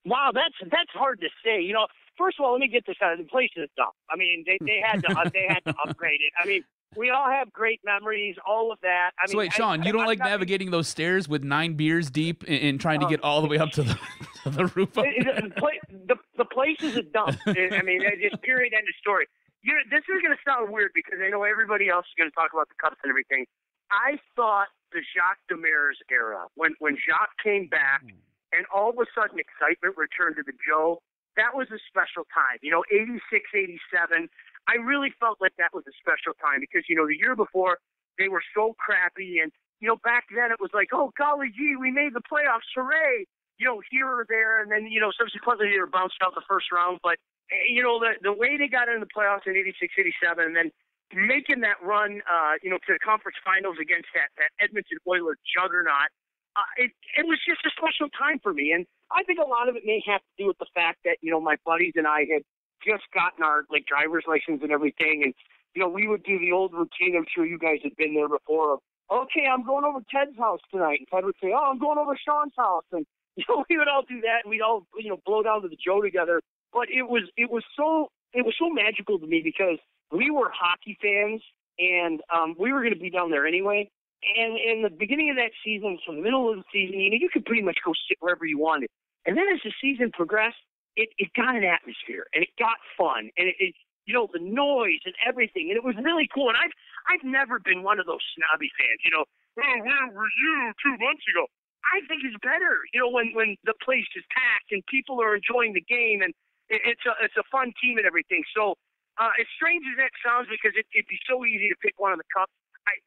Wow, that's hard to say. First of all, let me get this out. The place is dumb. I mean, they had to upgrade it. I mean, we all have great memories, all of that. I mean, so wait, Sean, you don't like navigating those stairs with 9 beers deep and trying to get all the way up to the roof? The place is a dump. I mean, just period, end of story. This is going to sound weird because I know everybody else is going to talk about the Cups and everything. I thought the Jacques Demers era, when Jacques came back and all of a sudden excitement returned to the Joe, that was a special time. 86, 87. I really felt like that was a special time because, the year before they were so crappy. And, back then it was like, oh, golly gee, we made the playoffs. Hooray. Here or there. And then, subsequently they were bounced out the first round. But, the way they got into the playoffs in 86, 87 and then making that run, to the conference finals against that Edmonton Oilers juggernaut, it was just a special time for me. And I think a lot of it may have to do with the fact that, my buddies and I had just gotten our driver's license and everything, and we would do the old routine. I'm sure you guys had been there before. Of, okay, I'm going over to Ted's house tonight, and Ted would say, "Oh, I'm going over to Sean's house," and we would all do that, and we'd all blow down to the Joe together. But it was so magical to me because we were hockey fans, and we were going to be down there anyway. And in the beginning of that season, from the middle of the season, you could pretty much go sit wherever you wanted. And then as the season progressed, it got an atmosphere, and it got fun, and it the noise and everything, and it was really cool. And I've never been one of those snobby fans, oh, where were you 2 months ago? I think it's better, when the place is packed and people are enjoying the game, and it's a fun team and everything. So As strange as that sounds, because it'd be so easy to pick one of the cups,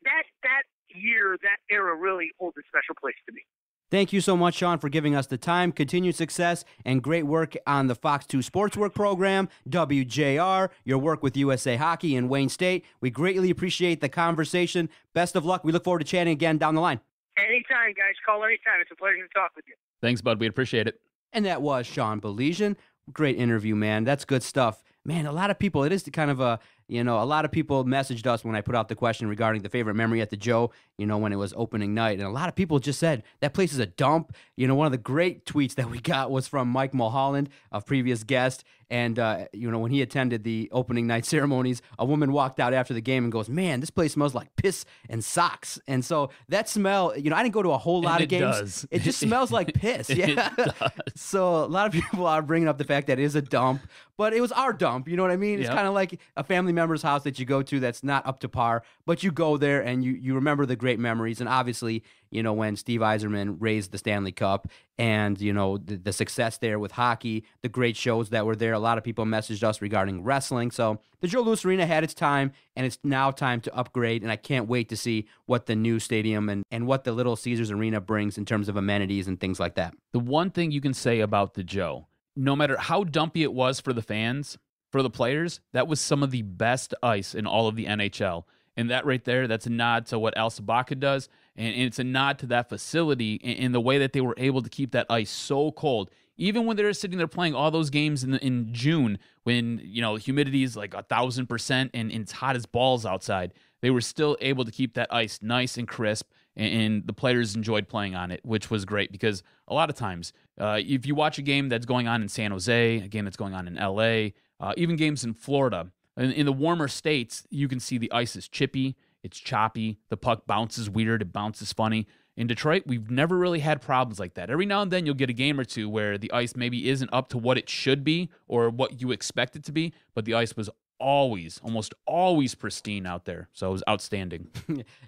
that year, that era really holds a special place to me. Thank you so much, Sean, for giving us the time. Continued success and great work on the Fox 2 Sportswork program, WJR, your work with USA Hockey in Wayne State. We greatly appreciate the conversation. Best of luck. We look forward to chatting again down the line. Anytime, guys. Call anytime. It's a pleasure to talk with you. Thanks, bud. We appreciate it. And that was Sean Baligian. Great interview, man. That's good stuff. Man, a lot of people, it is kind of a lot of people messaged us when I put out the question regarding the favorite memory at the Joe, when it was opening night. And a lot of people just said, that place is a dump. One of the great tweets that we got was from Mike Mulholland, a previous guest. And, when he attended the opening night ceremonies, a woman walked out after the game and goes, man, this place smells like piss and socks. And so that smell, I didn't go to a whole lot of games. Does. It just smells like piss. Yeah. It does. So a lot of people are bringing up the fact that it is a dump, but it was our dump. You know what I mean? It's kind of like a family member's house that you go to that's not up to par, but you go there and you remember the great memories. And obviously, when Steve Yzerman raised the Stanley Cup and, the success there with hockey, the great shows that were there. A lot of people messaged us regarding wrestling. So the Joe Louis Arena had its time, and it's now time to upgrade. And I can't wait to see what the new stadium and what the Little Caesars Arena brings in terms of amenities and things like that. The one thing you can say about the Joe, no matter how dumpy it was for the fans, for the players, that was some of the best ice in all of the NHL. And that right there, that's a nod to what Al Sabaka does. And it's a nod to that facility in the way that they were able to keep that ice so cold. Even when they're sitting there playing all those games in June, when humidity is like 1,000% and it's hot as balls outside, they were still able to keep that ice nice and crisp. And the players enjoyed playing on it, which was great because a lot of times, if you watch a game that's going on in San Jose, a game that's going on in LA, even games in Florida, in the warmer states, you can see the ice is chippy, it's choppy, the puck bounces weird, it bounces funny. In Detroit, we've never really had problems like that. Every now and then you'll get a game or two where the ice maybe isn't up to what it should be or what you expect it to be, but the ice was almost always pristine out there. So it was outstanding.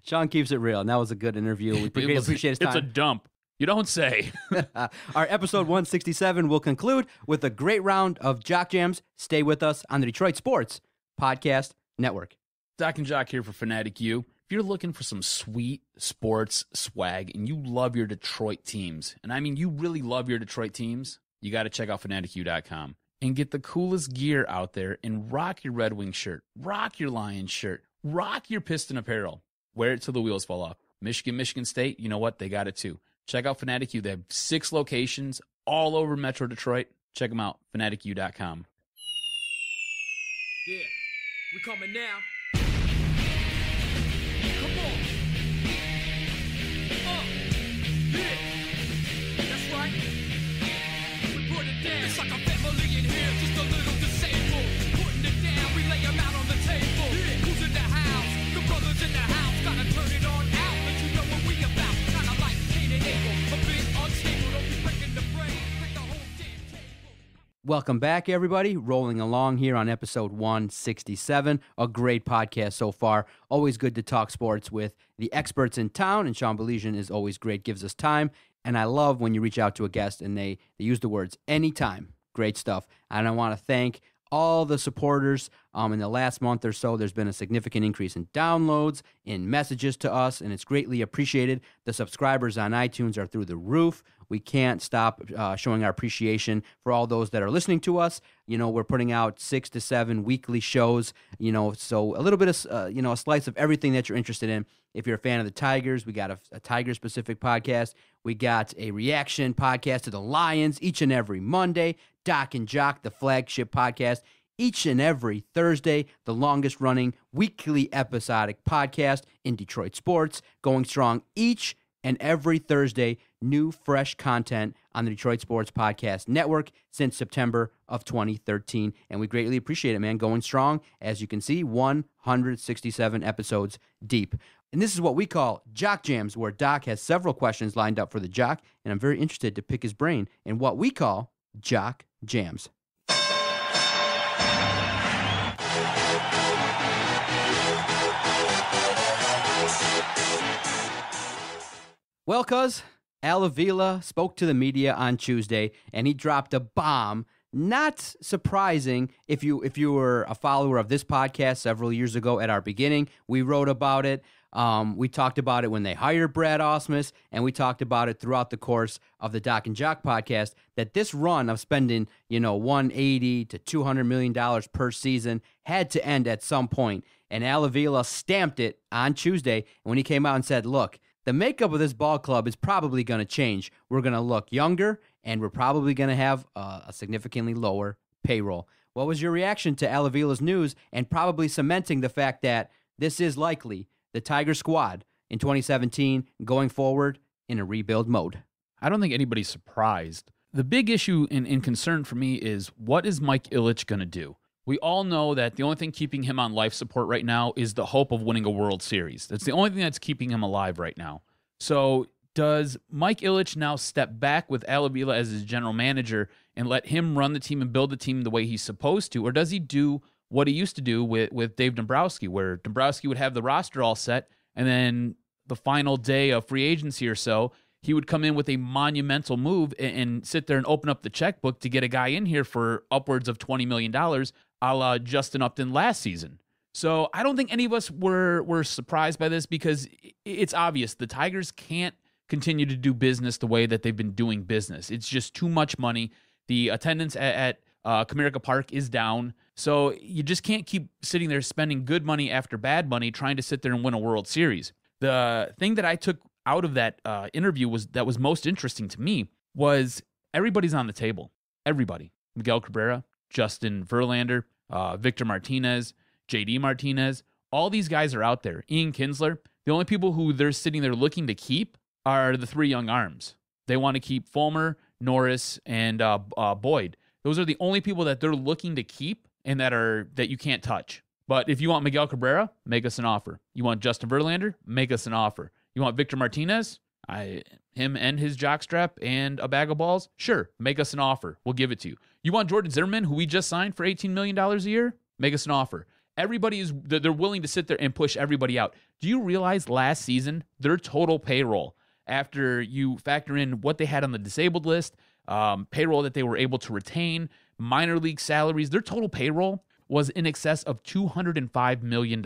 Sean keeps it real, and that was a good interview. We appreciate his time. It's a dump. You don't say. Our episode 167 will conclude with a great round of Jock Jams. Stay with us on the Detroit Sports Podcast Network. Doc and Jock here for Fanatic U. If you're looking for some sweet sports swag and you love your Detroit teams, and I mean you really love your Detroit teams, you got to check out fanaticu.com and get the coolest gear out there and rock your Red Wings shirt, rock your Lions shirt, rock your Piston apparel. Wear it till the wheels fall off. Michigan State, you know what? They got it too. Check out Fanatic U. They have 6 locations all over Metro Detroit. Check them out, fanaticu.com. Yeah, we coming now. Come on. Yeah, that's right. We put it down. It's like a family in here, just a little disabled. Putting it down, we lay them out on the table. Yeah. Who's in the house? The brothers in the house. Gotta turn it on out, let you know what we about. Kinda like Cain and Abel, a bit unstable. Don't be breaking the brain, break the whole damn table. Welcome back, everybody. Rolling along here on episode 167. A great podcast so far. Always good to talk sports with the experts in town, and Sean Baligian is always great, gives us time. And I love when you reach out to a guest and they use the words anytime. Great stuff. And I want to thank all the supporters. In the last month or so, there's been a significant increase in downloads, in messages to us, and it's greatly appreciated. The subscribers on iTunes are through the roof. We can't stop showing our appreciation for all those that are listening to us. We're putting out 6 to 7 weekly shows, so a little bit of, a slice of everything that you're interested in. If you're a fan of the Tigers, we got a Tiger-specific podcast. We got a reaction podcast to the Lions each and every Monday. Doc and Jock, the flagship podcast, each and every Thursday, the longest-running weekly episodic podcast in Detroit sports, going strong each and every Thursday, new, fresh content on the Detroit Sports Podcast Network since September of 2013. And we greatly appreciate it, man. Going strong, as you can see, 167 episodes deep. And this is what we call Jock Jams, where Doc has several questions lined up for the Jock, and I'm very interested to pick his brain in what we call Jock Jams. Well, cuz, Al Avila spoke to the media on Tuesday, and he dropped a bomb not surprising if you were a follower of this podcast several years ago at our beginning. We wrote about it. We talked about it when they hired Brad Ausmus, and we talked about it throughout the course of the Doc and Jock podcast, that this run of spending, $180 to $200 million per season had to end at some point. And Al Avila stamped it on Tuesday when he came out and said, look, the makeup of this ball club is probably going to change. We're going to look younger, and we're probably going to have a significantly lower payroll. What was your reaction to Al Avila's news and probably cementing the fact that this is likely the Tiger squad in 2017 going forward in a rebuild mode? I don't think anybody's surprised. The big issue and concern for me is, what is Mike Ilitch going to do? We all know that the only thing keeping him on life support right now is the hope of winning a World Series. That's the only thing that's keeping him alive right now. So does Mike Ilitch now step back with Al Avila as his general manager and let him run the team and build the team the way he's supposed to? Or does he do what he used to do with Dave Dombrowski, where Dombrowski would have the roster all set, and then the final day of free agency or so, he would come in with a monumental move and sit there and open up the checkbook to get a guy in here for upwards of $20 million, a la Justin Upton last season. So I don't think any of us were surprised by this, because it's obvious the Tigers can't continue to do business the way that they've been doing business. It's just too much money. The attendance at Comerica Park is down. So you just can't keep sitting there spending good money after bad money trying to sit there and win a World Series. The thing that I took out of that interview was most interesting to me was everybody's on the table. Everybody. Miguel Cabrera, Justin Verlander, Victor Martinez, JD Martinez. All these guys are out there. Ian Kinsler. The only people who they're sitting there looking to keep are the three young arms. They want to keep Fulmer, Norris, and Boyd. Those are the only people that they're looking to keep and that you can't touch. But if you want Miguel Cabrera, make us an offer. You want Justin Verlander, make us an offer. You want Victor Martinez, him and his jockstrap and a bag of balls? Sure, make us an offer. We'll give it to you. You want Jordan Zimmerman, who we just signed for $18 million a year? Make us an offer. They're willing to sit there and push everybody out. Do you realize last season, their total payroll, after you factor in what they had on the disabled list, payroll that they were able to retain, minor league salaries, their total payroll was in excess of $205 million.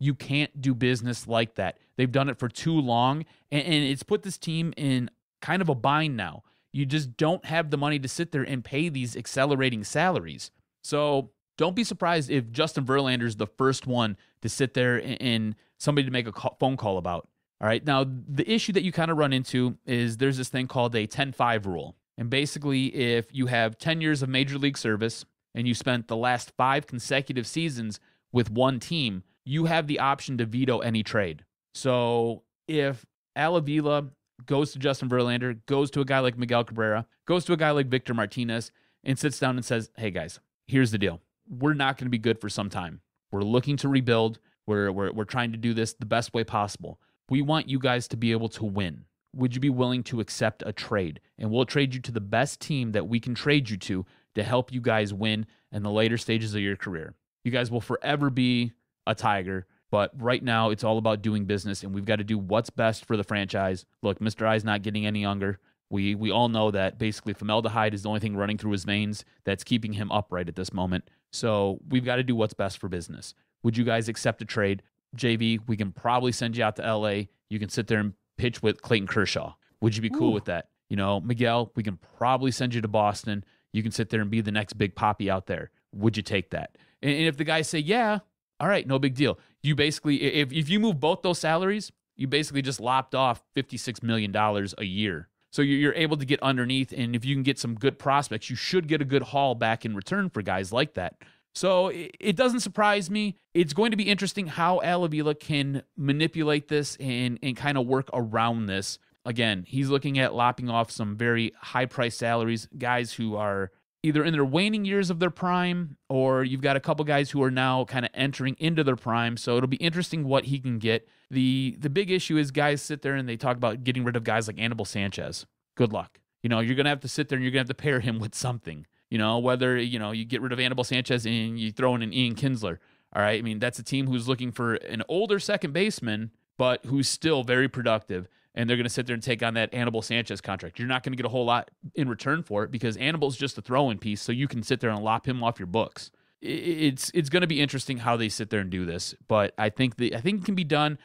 You can't do business like that. They've done it for too long, and it's put this team in kind of a bind now. You just don't have the money to sit there and pay these accelerating salaries. So don't be surprised if Justin Verlander is the first one to sit there and somebody to make a phone call about. All right. Now, the issue that you kind of run into is there's this thing called a 10-5 rule. And basically, if you have 10 years of major league service and you spent the last 5 consecutive seasons with one team, you have the option to veto any trade. So if Al Avila goes to Justin Verlander, goes to a guy like Miguel Cabrera, goes to a guy like Victor Martinez, and sits down and says, hey guys, here's the deal. We're not going to be good for some time. We're looking to rebuild. We're trying to do this the best way possible. We want you guys to be able to win. Would you be willing to accept a trade? And we'll trade you to the best team that we can trade you to help you guys win in the later stages of your career. You guys will forever be a Tiger, but right now it's all about doing business, and we've got to do what's best for the franchise. Look, Mr. I's not getting any younger. We all know that basically formaldehyde is the only thing running through his veins that's keeping him upright at this moment. So we've got to do what's best for business. Would you guys accept a trade? JV, we can probably send you out to LA. You can sit there and pitch with Clayton Kershaw. Would you be cool with that? Miguel, we can probably send you to Boston. You can sit there and be the next big poppy out there. Would you take that? And if the guys say, yeah, all right, no big deal. You basically, if you move both those salaries, you basically just lopped off $56 million a year. So you're able to get underneath, and if you can get some good prospects, you should get a good haul back in return for guys like that. So it doesn't surprise me. It's going to be interesting how Al Avila can manipulate this and kind of work around this. Again, he's looking at lopping off some very high-priced salaries, guys who are either in their waning years of their prime, or you've got a couple guys who are now kind of entering into their prime. So it'll be interesting what he can get. The big issue is guys sit there and they talk about getting rid of guys like Anibal Sanchez. Good luck. You're going to have to sit there and you're going to have to pair him with something. Whether, you get rid of Anibal Sanchez and you throw in an Ian Kinsler. All right. I mean, that's a team who's looking for an older second baseman, but who's still very productive, and they're going to sit there and take on that Anibal Sanchez contract. You're not going to get a whole lot in return for it because Anibal's just a throw-in piece, so you can sit there and lop him off your books. It's going to be interesting how they sit there and do this, but I think it can be done.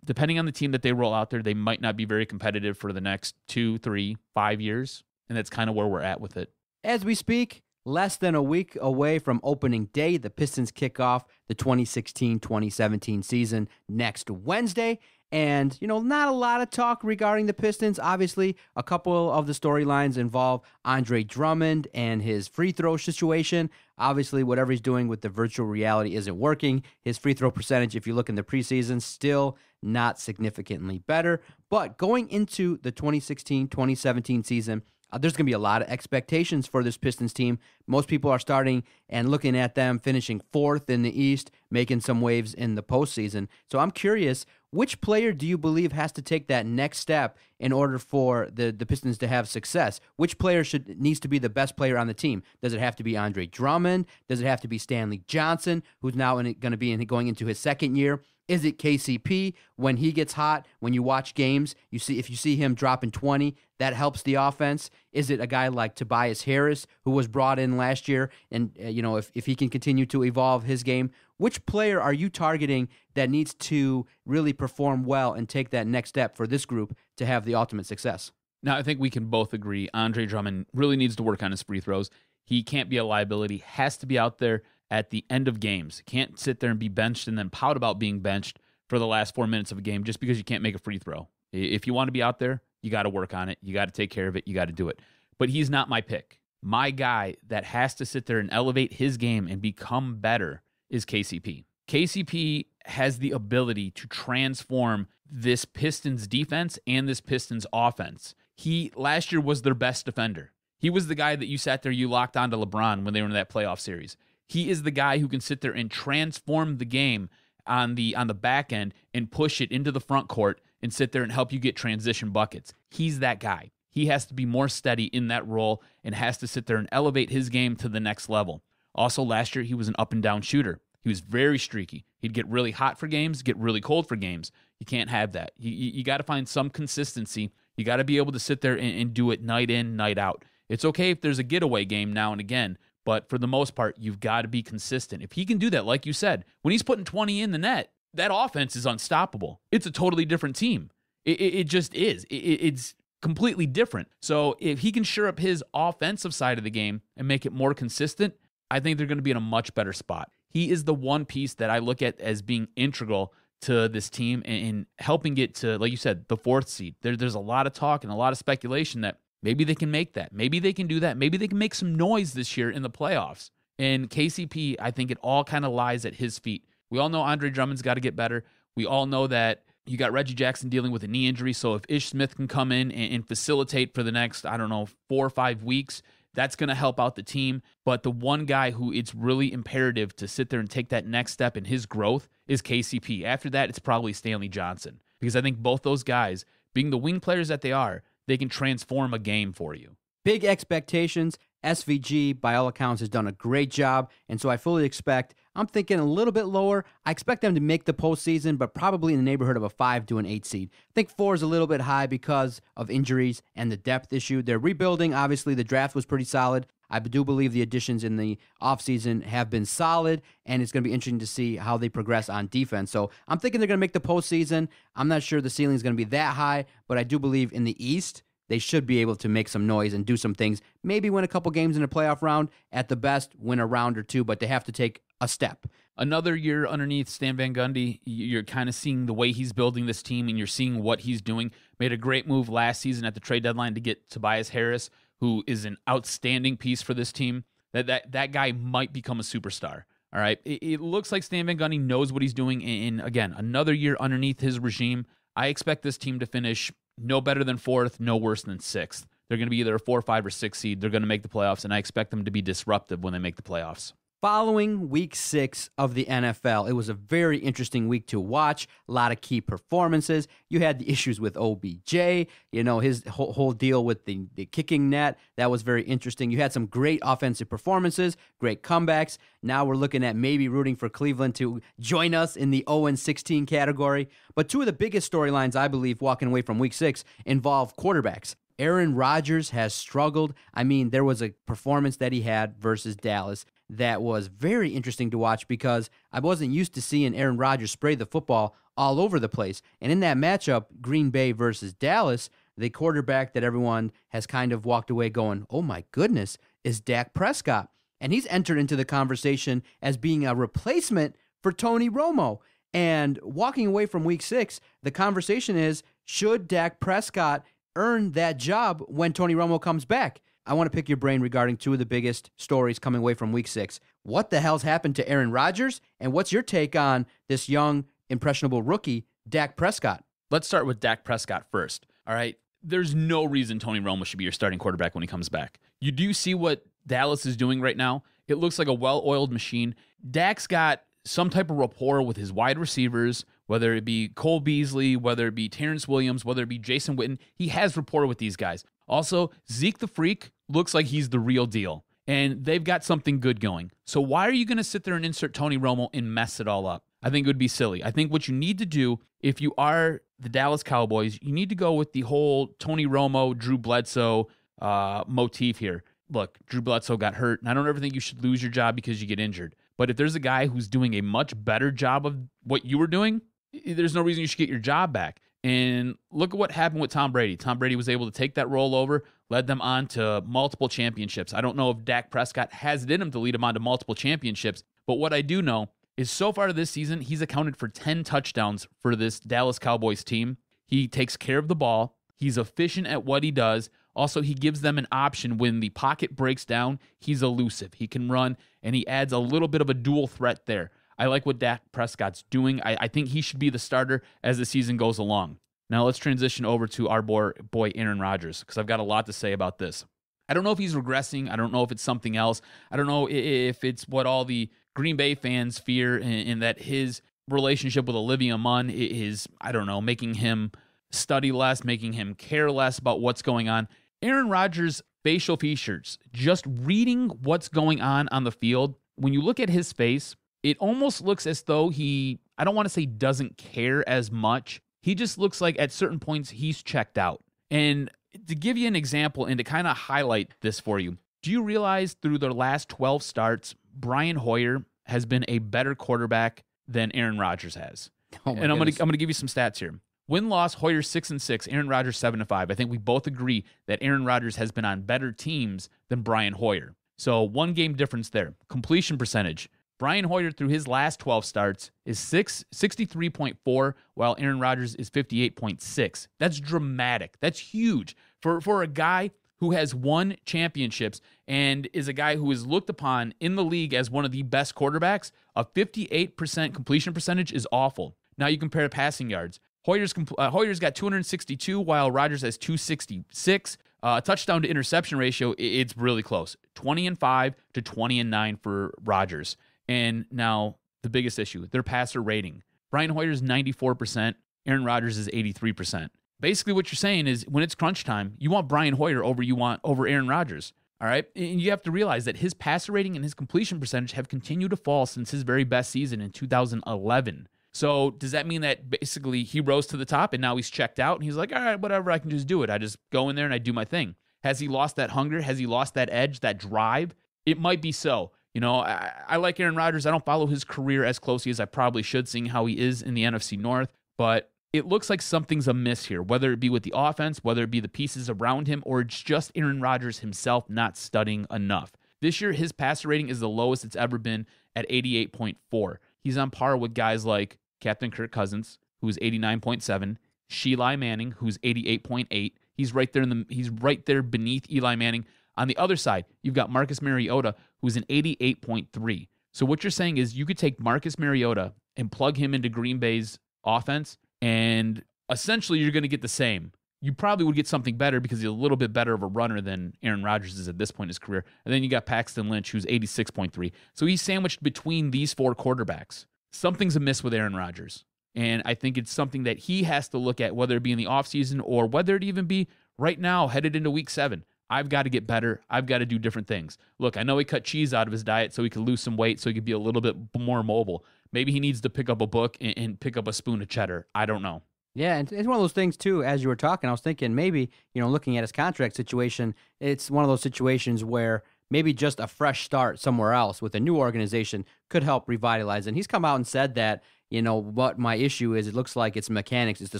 Depending on the team that they roll out there, they might not be very competitive for the next 2, 3, 5 years, and that's kind of where we're at with it. As we speak, less than a week away from opening day, the Pistons kick off the 2016-2017 season next Wednesday. And, not a lot of talk regarding the Pistons. Obviously, a couple of the storylines involve Andre Drummond and his free throw situation. Obviously, whatever he's doing with the virtual reality isn't working. His free throw percentage, if you look in the preseason, still not significantly better. But going into the 2016-2017 season, there's going to be a lot of expectations for this Pistons team. Most people are starting and looking at them finishing 4th in the East, making some waves in the postseason. So I'm curious, which player do you believe has to take that next step in order for the Pistons to have success? Which player needs to be the best player on the team? Does it have to be Andre Drummond? Does it have to be Stanley Johnson, who's now going to be going into his second year? Is it KCP when he gets hot? When you watch games, if you see him dropping 20, that helps the offense. Is it a guy like Tobias Harris, who was brought in last year, and if he can continue to evolve his game? Which player are you targeting that needs to really perform well and take that next step for this group to have the ultimate success? Now, I think we can both agree Andre Drummond really needs to work on his free throws. He can't be a liability, has to be out there at the end of games. Can't sit there and be benched and then pout about being benched for the last 4 minutes of a game just because you can't make a free throw. If you want to be out there, you got to work on it. You got to take care of it. You got to do it. But he's not my pick. My guy that has to sit there and elevate his game and become better is KCP. KCP has the ability to transform this Pistons defense and this Pistons offense. He last year was their best defender. He was the guy that you sat there, you locked onto LeBron when they were in that playoff series. He is the guy who can sit there and transform the game on the back end and push it into the front court and sit there and help you get transition buckets. He's that guy. He has to be more steady in that role and has to sit there and elevate his game to the next level. Also, last year, he was an up-and-down shooter. He was very streaky. He'd get really hot for games, get really cold for games. You can't have that. You got to find some consistency. You got to be able to sit there and do it night in, night out. It's okay if there's a getaway game now and again, but for the most part, you've got to be consistent. If he can do that, like you said, when he's putting 20 in the net, that offense is unstoppable. It's a totally different team. It just is. It's completely different. So if he can shore up his offensive side of the game and make it more consistent, I think they're going to be in a much better spot. He is the one piece that I look at as being integral to this team and helping get to, like you said, the 4th seed. There's a lot of talk and a lot of speculation that maybe they can make that. Maybe they can do that. Maybe they can make some noise this year in the playoffs. And KCP, I think it all kind of lies at his feet. We all know Andre Drummond's got to get better. We all know that you got Reggie Jackson dealing with a knee injury. So if Ish Smith can come in and facilitate for the next, 4 or 5 weeks, that's going to help out the team. But the one guy who it's really imperative to sit there and take that next step in his growth is KCP. After that, it's probably Stanley Johnson. Because I think both those guys, being the wing players that they are, they can transform a game for you. Big expectations. SVG, by all accounts, has done a great job, and so I fully expect, I'm thinking a little bit lower. I expect them to make the postseason, but probably in the neighborhood of a 5 to an 8 seed. I think 4 is a little bit high because of injuries and the depth issue. They're rebuilding. Obviously, the draft was pretty solid. I do believe the additions in the offseason have been solid, and it's going to be interesting to see how they progress on defense. So I'm thinking they're going to make the postseason. I'm not sure the ceiling is going to be that high, but I do believe in the East, they should be able to make some noise and do some things. Maybe win a couple games in a playoff round. At the best, win a round or two, but they have to take a step. Another year underneath Stan Van Gundy, you're kind of seeing the way he's building this team, and you're seeing what he's doing. Made a great move last season at the trade deadline to get Tobias Harris, who is an outstanding piece for this team. That guy might become a superstar. All right. It looks like Stan Van Gundy knows what he's doing. And again, another year underneath his regime. I expect this team to finish no better than 4th, no worse than 6th. They're going to be either a 4, 5, or 6 seed. They're going to make the playoffs, and I expect them to be disruptive when they make the playoffs. Following week 6 of the NFL, it was a very interesting week to watch. A lot of key performances. You had the issues with OBJ, his whole deal with the kicking net. That was very interesting. You had some great offensive performances, great comebacks. Now we're looking at maybe rooting for Cleveland to join us in the 0-16 category. But two of the biggest storylines, I believe, walking away from week 6 involve quarterbacks. Aaron Rodgers has struggled. I mean, there was a performance that he had versus Dallas that was very interesting to watch because I wasn't used to seeing Aaron Rodgers spray the football all over the place. And in that matchup, Green Bay versus Dallas, the quarterback that everyone has kind of walked away going, oh my goodness, is Dak Prescott. And he's entered into the conversation as being a replacement for Tony Romo. And walking away from week 6, the conversation is, should Dak Prescott earn that job when Tony Romo comes back? I want to pick your brain regarding two of the biggest stories coming away from week 6. What the hell's happened to Aaron Rodgers? And what's your take on this young, impressionable rookie, Dak Prescott? Let's start with Dak Prescott first. All right. There's no reason Tony Romo should be your starting quarterback when he comes back. You do see what Dallas is doing right now. It looks like a well-oiled machine. Dak's got some type of rapport with his wide receivers, whether it be Cole Beasley, whether it be Terrence Williams, whether it be Jason Witten. He has rapport with these guys. Also, Zeke the Freak looks like he's the real deal, and they've got something good going. So why are you going to sit there and insert Tony Romo and mess it all up? I think it would be silly. I think what you need to do, if you are the Dallas Cowboys, you need to go with the whole Tony Romo, Drew Bledsoe motif here. Look, Drew Bledsoe got hurt, and I don't ever think you should lose your job because you get injured. But if there's a guy who's doing a much better job of what you were doing, there's no reason you should get your job back. And look at what happened with Tom Brady. Tom Brady was able to take that role over, led them on to multiple championships. I don't know if Dak Prescott has it in him to lead him on to multiple championships, but what I do know is so far this season, he's accounted for 10 touchdowns for this Dallas Cowboys team. He takes care of the ball. He's efficient at what he does. Also, he gives them an option when the pocket breaks down. He's elusive. He can run, and he adds a little bit of a dual threat there. I like what Dak Prescott's doing. I think he should be the starter as the season goes along. Now let's transition over to our boy Aaron Rodgers, because I've got a lot to say about this. I don't know if he's regressing. I don't know if it's something else. I don't know if it's what all the Green Bay fans fear, in that his relationship with Olivia Munn is, I don't know, making him study less, making him care less about what's going on. Aaron Rodgers' facial features, just reading what's going on the field, when you look at his face, it almost looks as though he, I don't want to say doesn't care as much. He just looks like at certain points he's checked out. And to give you an example and to kind of highlight this for you, do you realize through their last 12 starts, Brian Hoyer has been a better quarterback than Aaron Rodgers has? And I'm going to give you some stats here. Win-loss, Hoyer 6-6, Aaron Rodgers 7-5. I think we both agree that Aaron Rodgers has been on better teams than Brian Hoyer. So one game difference there. Completion percentage. Brian Hoyer, through his last 12 starts, is 63.4, while Aaron Rodgers is 58.6. That's dramatic. That's huge. For a guy who has won championships and is a guy who is looked upon in the league as one of the best quarterbacks, a 58% completion percentage is awful. Now you compare passing yards. Hoyer's got 262, while Rodgers has 266. Touchdown to interception ratio, it's really close. 20-5 to 20-9 for Rodgers. And now the biggest issue, their passer rating. Brian Hoyer's 94%, Aaron Rodgers is 83%. Basically what you're saying is when it's crunch time, you want Brian Hoyer over Aaron Rodgers. All right? And you have to realize that his passer rating and his completion percentage have continued to fall since his very best season in 2011. So does that mean that basically he rose to the top and now he's checked out and he's like, all right, whatever, I can just do it. I just go in there and I do my thing. Has he lost that hunger? Has he lost that edge, that drive? It might be so. You know, I like Aaron Rodgers. I don't follow his career as closely as I probably should, seeing how he is in the NFC North. But it looks like something's amiss here, whether it be with the offense, whether it be the pieces around him, or it's just Aaron Rodgers himself not studying enough. This year, his passer rating is the lowest it's ever been at 88.4. He's on par with guys like Captain Kirk Cousins, who's 89.7, Sheila Manning, who's 88.8. He's right there beneath Eli Manning. On the other side, you've got Marcus Mariota, who's an 88.3. So what you're saying is you could take Marcus Mariota and plug him into Green Bay's offense, and essentially you're going to get the same. you probably would get something better because he's a little bit better of a runner than Aaron Rodgers is at this point in his career. And then you got Paxton Lynch, who's 86.3. So he's sandwiched between these 4 quarterbacks. Something's amiss with Aaron Rodgers. And I think it's something that he has to look at, whether it be in the offseason or whether it even be right now, headed into week 7. I've got to get better. I've got to do different things. Look, I know he cut cheese out of his diet so he could lose some weight, so he could be a little bit more mobile. Maybe he needs to pick up a book and pick up a spoon of cheddar. I don't know. Yeah, and it's one of those things, too, as you were talking, I was thinking maybe, looking at his contract situation, it's one of those situations where maybe just a fresh start somewhere else with a new organization could help revitalize. And he's come out and said that, what my issue is, it looks like it's mechanics. It's the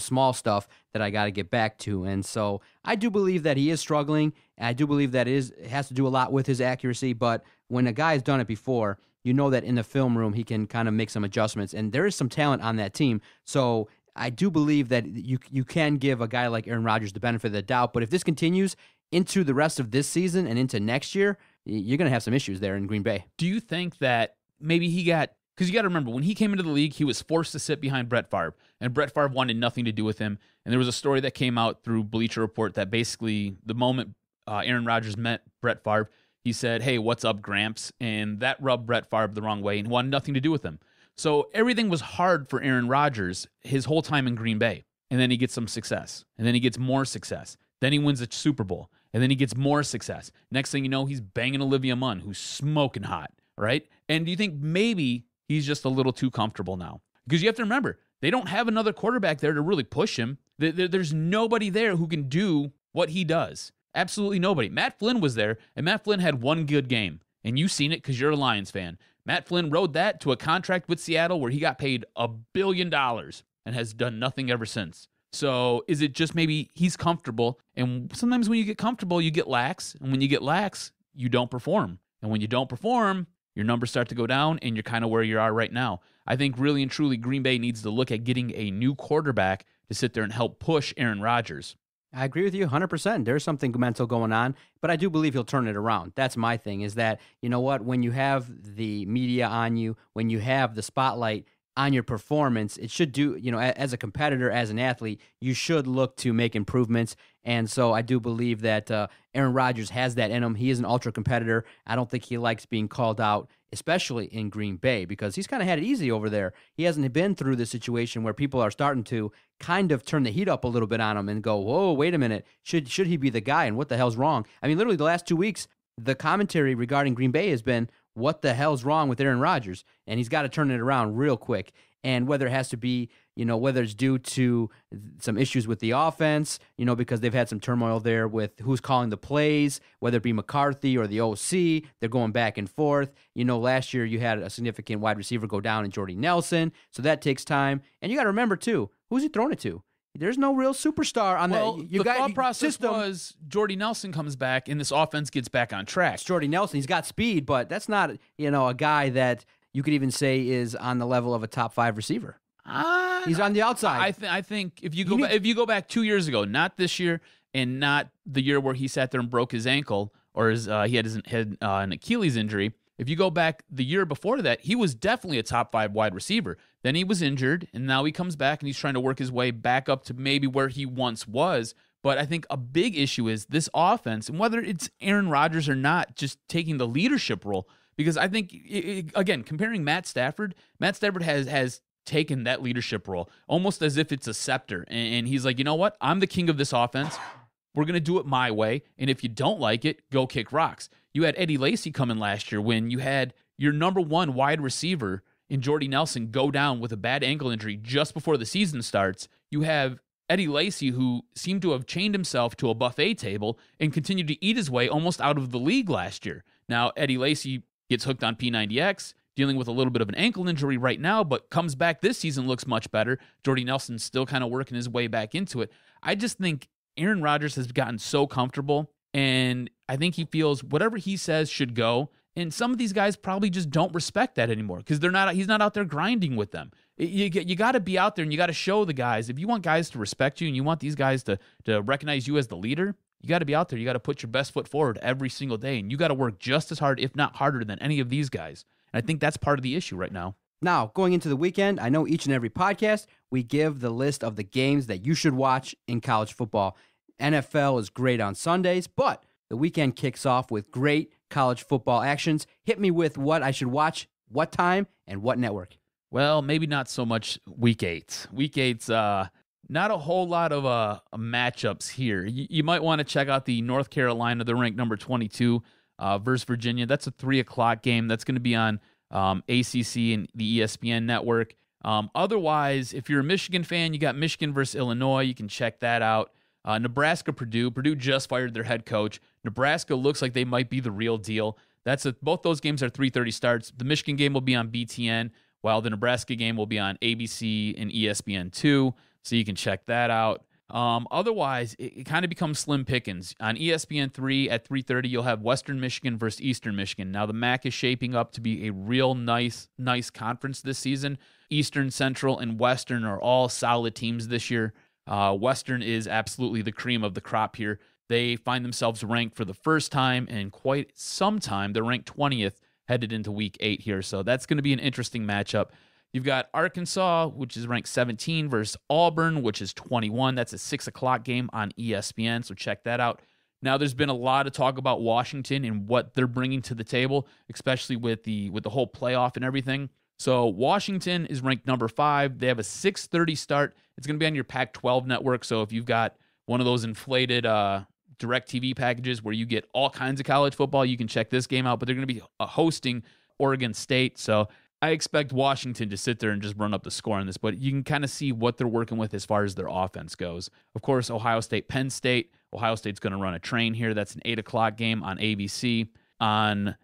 small stuff that I got to get back to. And so I do believe that he is struggling. And I do believe that it has to do a lot with his accuracy. But when a guy has done it before, you know that in the film room, he can kind of make some adjustments. And there is some talent on that team. So I do believe that you can give a guy like Aaron Rodgers the benefit of the doubt. But if this continues into the rest of this season and into next year, you're going to have some issues there in Green Bay. Do you think that maybe because you got to remember, when he came into the league, he was forced to sit behind Brett Favre, and Brett Favre wanted nothing to do with him. And there was a story that came out through Bleacher Report that basically the moment Aaron Rodgers met Brett Favre, he said, "Hey, what's up, Gramps?" And that rubbed Brett Favre the wrong way and wanted nothing to do with him. So everything was hard for Aaron Rodgers his whole time in Green Bay. And then he gets some success. And then he gets more success. Then he wins a Super Bowl. And then he gets more success. Next thing you know, he's banging Olivia Munn, who's smoking hot, right? And do you think maybe he's just a little too comfortable now? Because you have to remember, they don't have another quarterback there to really push him. There's nobody there who can do what he does. Absolutely nobody. Matt Flynn was there, and Matt Flynn had one good game. And you've seen it because you're a Lions fan. Matt Flynn rode that to a contract with Seattle where he got paid $1 billion and has done nothing ever since. So is it just maybe he's comfortable? And sometimes when you get comfortable, you get lax. And when you get lax, you don't perform. And when you don't perform, your numbers start to go down and you're kind of where you are right now. I think really and truly Green Bay needs to look at getting a new quarterback to sit there and help push Aaron Rodgers. I agree with you 100%. There's something mental going on, but I do believe he'll turn it around. That's my thing, is that, when you have the media on you, when you have the spotlight on your performance, it should do, as a competitor, as an athlete, you should look to make improvements. And so I do believe that Aaron Rodgers has that in him. He is an ultra competitor. I don't think he likes being called out, especially in Green Bay, because he's kind of had it easy over there. He hasn't been through this situation where people are starting to kind of turn the heat up a little bit on him and go, whoa, wait a minute, should he be the guy, and what the hell's wrong? I mean, literally the last 2 weeks, the commentary regarding Green Bay has been, what the hell's wrong with Aaron Rodgers? And he's got to turn it around real quick. And whether it has to be, whether it's due to some issues with the offense, because they've had some turmoil there with who's calling the plays, whether it be McCarthy or the OC, they're going back and forth. Last year you had a significant wide receiver go down in Jordy Nelson, so that takes time. And you got to remember, too, who's he throwing it to? There's no real superstar on that. The thought process was Jordy Nelson comes back and this offense gets back on track. It's Jordy Nelson. He's got speed, but that's not, a guy that you could even say is on the level of a top 5 receiver. He's on the outside. I think if you go back 2 years ago, not this year, and not the year where he sat there and broke his ankle or he had an Achilles injury. If you go back the year before that, he was definitely a top 5 wide receiver. Then he was injured, and now he comes back and he's trying to work his way back up to maybe where he once was. But I think a big issue is this offense, and whether it's Aaron Rodgers or not, just taking the leadership role. Because I think, again, comparing Matt Stafford has taken that leadership role almost as if it's a scepter. And he's like, you know what? I'm the king of this offense. We're going to do it my way. And if you don't like it, go kick rocks. You had Eddie Lacy come in last year when you had your number 1 wide receiver in Jordy Nelson go down with a bad ankle injury just before the season starts. You have Eddie Lacy, who seemed to have chained himself to a buffet table and continued to eat his way almost out of the league last year. Now, Eddie Lacy gets hooked on P90X, dealing with a little bit of an ankle injury right now, but comes back this season, looks much better. Jordy Nelson's still kind of working his way back into it. I just think Aaron Rodgers has gotten so comfortable, and I think he feels whatever he says should go. And some of these guys probably just don't respect that anymore because he's not out there grinding with them. You got to be out there and you got to show the guys. If you want guys to respect you and you want these guys to recognize you as the leader, you got to be out there. You got to put your best foot forward every single day, and you got to work just as hard, if not harder, than any of these guys. And I think that's part of the issue right now. Now, going into the weekend, I know each and every podcast, we give the list of the games that you should watch in college football. NFL is great on Sundays, but the weekend kicks off with great college football actions. Hit me with what I should watch, what time, and what network. Well, maybe not so much Week 8. Week 8's not a whole lot of matchups here. You might want to check out the North Carolina, they're ranked number 22, versus Virginia. That's a 3 o'clock game. That's going to be on ACC and the ESPN network. Otherwise, if you're a Michigan fan, you got Michigan versus Illinois. You can check that out. Nebraska-Purdue. Purdue just fired their head coach. Nebraska looks like they might be the real deal. Both those games are 3:30 starts. The Michigan game will be on BTN, while the Nebraska game will be on ABC and ESPN2, so you can check that out. Otherwise, it kind of becomes slim pickings. On ESPN3 at 3:30, you'll have Western Michigan versus Eastern Michigan. Now, the MAC is shaping up to be a real nice conference this season. Eastern, Central, and Western are all solid teams this year. Western is absolutely the cream of the crop here. They find themselves ranked for the first time in quite some time. They're ranked 20th headed into Week 8 here, so that's going to be an interesting matchup. You've got Arkansas, which is ranked 17, versus Auburn, which is 21. That's a 6 o'clock game on ESPN, so check that out. Now, there's been a lot of talk about Washington and what they're bringing to the table, especially with the whole playoff and everything. So Washington is ranked number 5. They have a 6:30 start. It's going to be on your Pac-12 network, so if you've got one of those inflated DirecTV packages where you get all kinds of college football, you can check this game out, but they're going to be hosting Oregon State, so I expect Washington to sit there and just run up the score on this, but you can kind of see what they're working with as far as their offense goes. Of course, Ohio State, Penn State. Ohio State's going to run a train here. That's an 8 o'clock game on ABC. On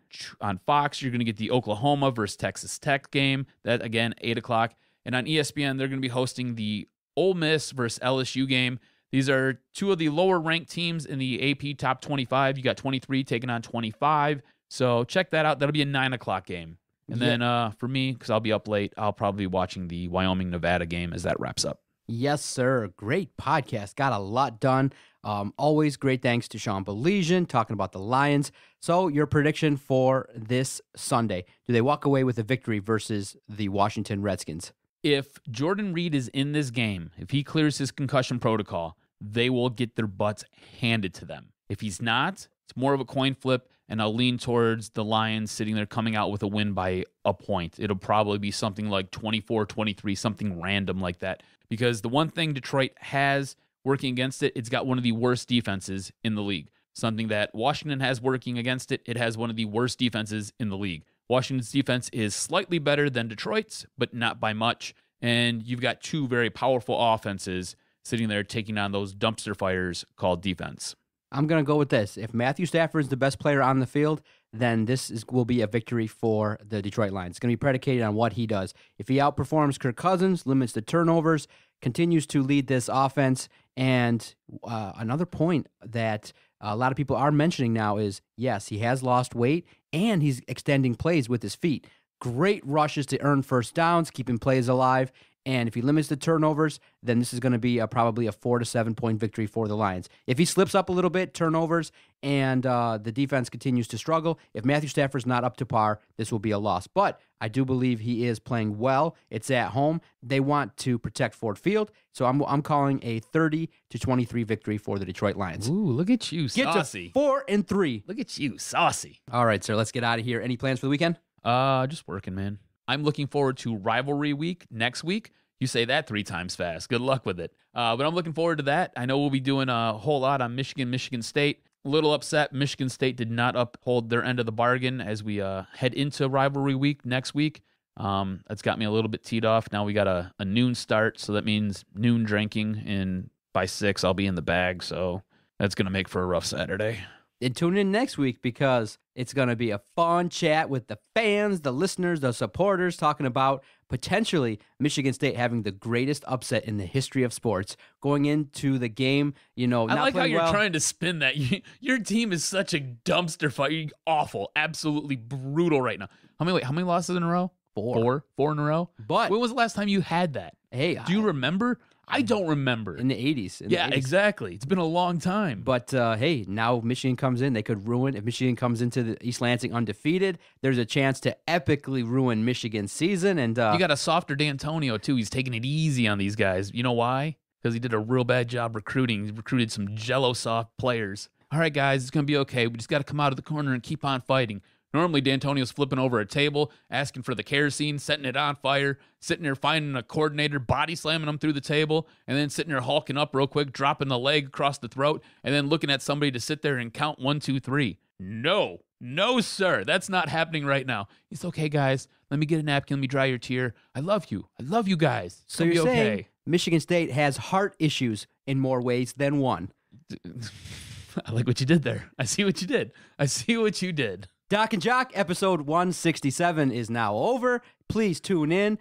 Fox, you're going to get the Oklahoma versus Texas Tech game. That, again, 8 o'clock. And on ESPN, they're going to be hosting the Ole Miss versus LSU game. These are two of the lower-ranked teams in the AP Top 25. You got 23 taking on 25. So check that out. That'll be a 9 o'clock game. And then for me, because I'll be up late, I'll probably be watching the Wyoming-Nevada game as that wraps up. Yes, sir. Great podcast. Got a lot done. Always great thanks to Sean Baligian talking about the Lions. So your prediction for this Sunday, do they walk away with a victory versus the Washington Redskins? If Jordan Reed is in this game, if he clears his concussion protocol, they will get their butts handed to them. If he's not, it's more of a coin flip, and I'll lean towards the Lions sitting there coming out with a win by a point. It'll probably be something like 24-23, something random like that. Because the one thing Detroit has working against it, it's got one of the worst defenses in the league. Something that Washington has working against it, it has one of the worst defenses in the league. Washington's defense is slightly better than Detroit's, but not by much. And you've got two very powerful offenses sitting there taking on those dumpster fires called defense. I'm going to go with this. If Matthew Stafford is the best player on the field, then will be a victory for the Detroit Lions. It's going to be predicated on what he does. If he outperforms Kirk Cousins, limits the turnovers, continues to lead this offense, and another point that a lot of people are mentioning now is, yes, he has lost weight, and he's extending plays with his feet. Great rushes to earn first downs, keeping plays alive. And if he limits the turnovers, then this is going to be probably a 4 to 7 point victory for the Lions. If he slips up a little bit, turnovers, and the defense continues to struggle, if Matthew Stafford's not up to par, this will be a loss. But I do believe he is playing well. It's at home. They want to protect Ford Field, so I'm calling a 30 to 23 victory for the Detroit Lions. Ooh, look at you, saucy. Get to 4-3. Look at you, saucy. All right, sir, let's get out of here. Any plans for the weekend? Just working, man. I'm looking forward to Rivalry Week next week. You say that 3 times fast. Good luck with it. But I'm looking forward to that. I know we'll be doing a whole lot on Michigan State. A little upset. Michigan State did not uphold their end of the bargain as we head into Rivalry Week next week. That's got me a little bit teed off. Now we got a noon start, so that means noon drinking, and by 6 I'll be in the bag. So that's going to make for a rough Saturday. And tune in next week because it's going to be a fun chat with the fans, the listeners, the supporters, talking about potentially Michigan State having the greatest upset in the history of sports going into the game. You know, I like how you're trying to spin that. Your team is such a dumpster fire. You're awful, absolutely brutal right now. How many losses in a row? 4 in a row. But when was the last time you had that? Hey, do you remember? I don't remember. In the 80s. Exactly. It's been a long time. But, hey, now Michigan comes in. They could ruin. If Michigan comes into the East Lansing undefeated, there's a chance to epically ruin Michigan's season. And you got a softer D'Antonio, too. He's taking it easy on these guys. You know why? because he did a real bad job recruiting. He recruited some jello soft players. All right, guys, it's going to be okay. We just got to come out of the corner and keep on fighting. Normally, D'Antonio's flipping over a table, asking for the kerosene, setting it on fire, sitting there finding a coordinator, body slamming him through the table, and then sitting there hulking up real quick, dropping the leg across the throat, and then looking at somebody to sit there and count 1, 2, 3. No, sir. That's not happening right now. It's okay, guys. Let me get a napkin. Let me dry your tear. I love you. I love you guys. So you're saying Michigan State has heart issues in more ways than one. I like what you did there. I see what you did. Doc and Jock, episode 167 is now over. Please tune in.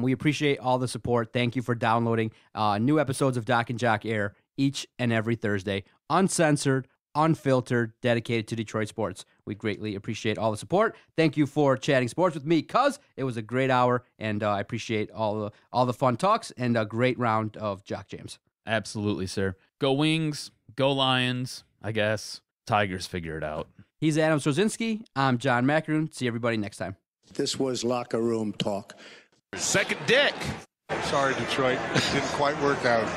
We appreciate all the support. Thank you for downloading. New episodes of Doc and Jock air each and every Thursday. Uncensored, unfiltered, dedicated to Detroit sports. We greatly appreciate all the support. Thank you for chatting sports with me, cuz it was a great hour, and I appreciate all the fun talks and a great round of Jock Jams. Absolutely, sir. Go Wings, go Lions, I guess. Tigers figure it out. He's Adam Strozinski. I'm John Macaroon. See everybody next time. This was locker room talk. Second dick. Sorry, Detroit. Didn't quite work out.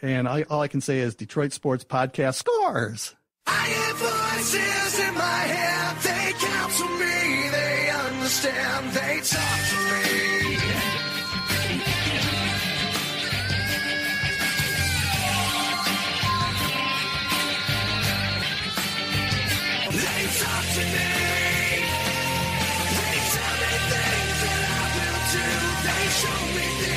And all I can say is Detroit Sports Podcast scores. I hear voices in my head. They counsel me. They understand. They talk to me. They talk to me. They tell me things that I will do. They show me things.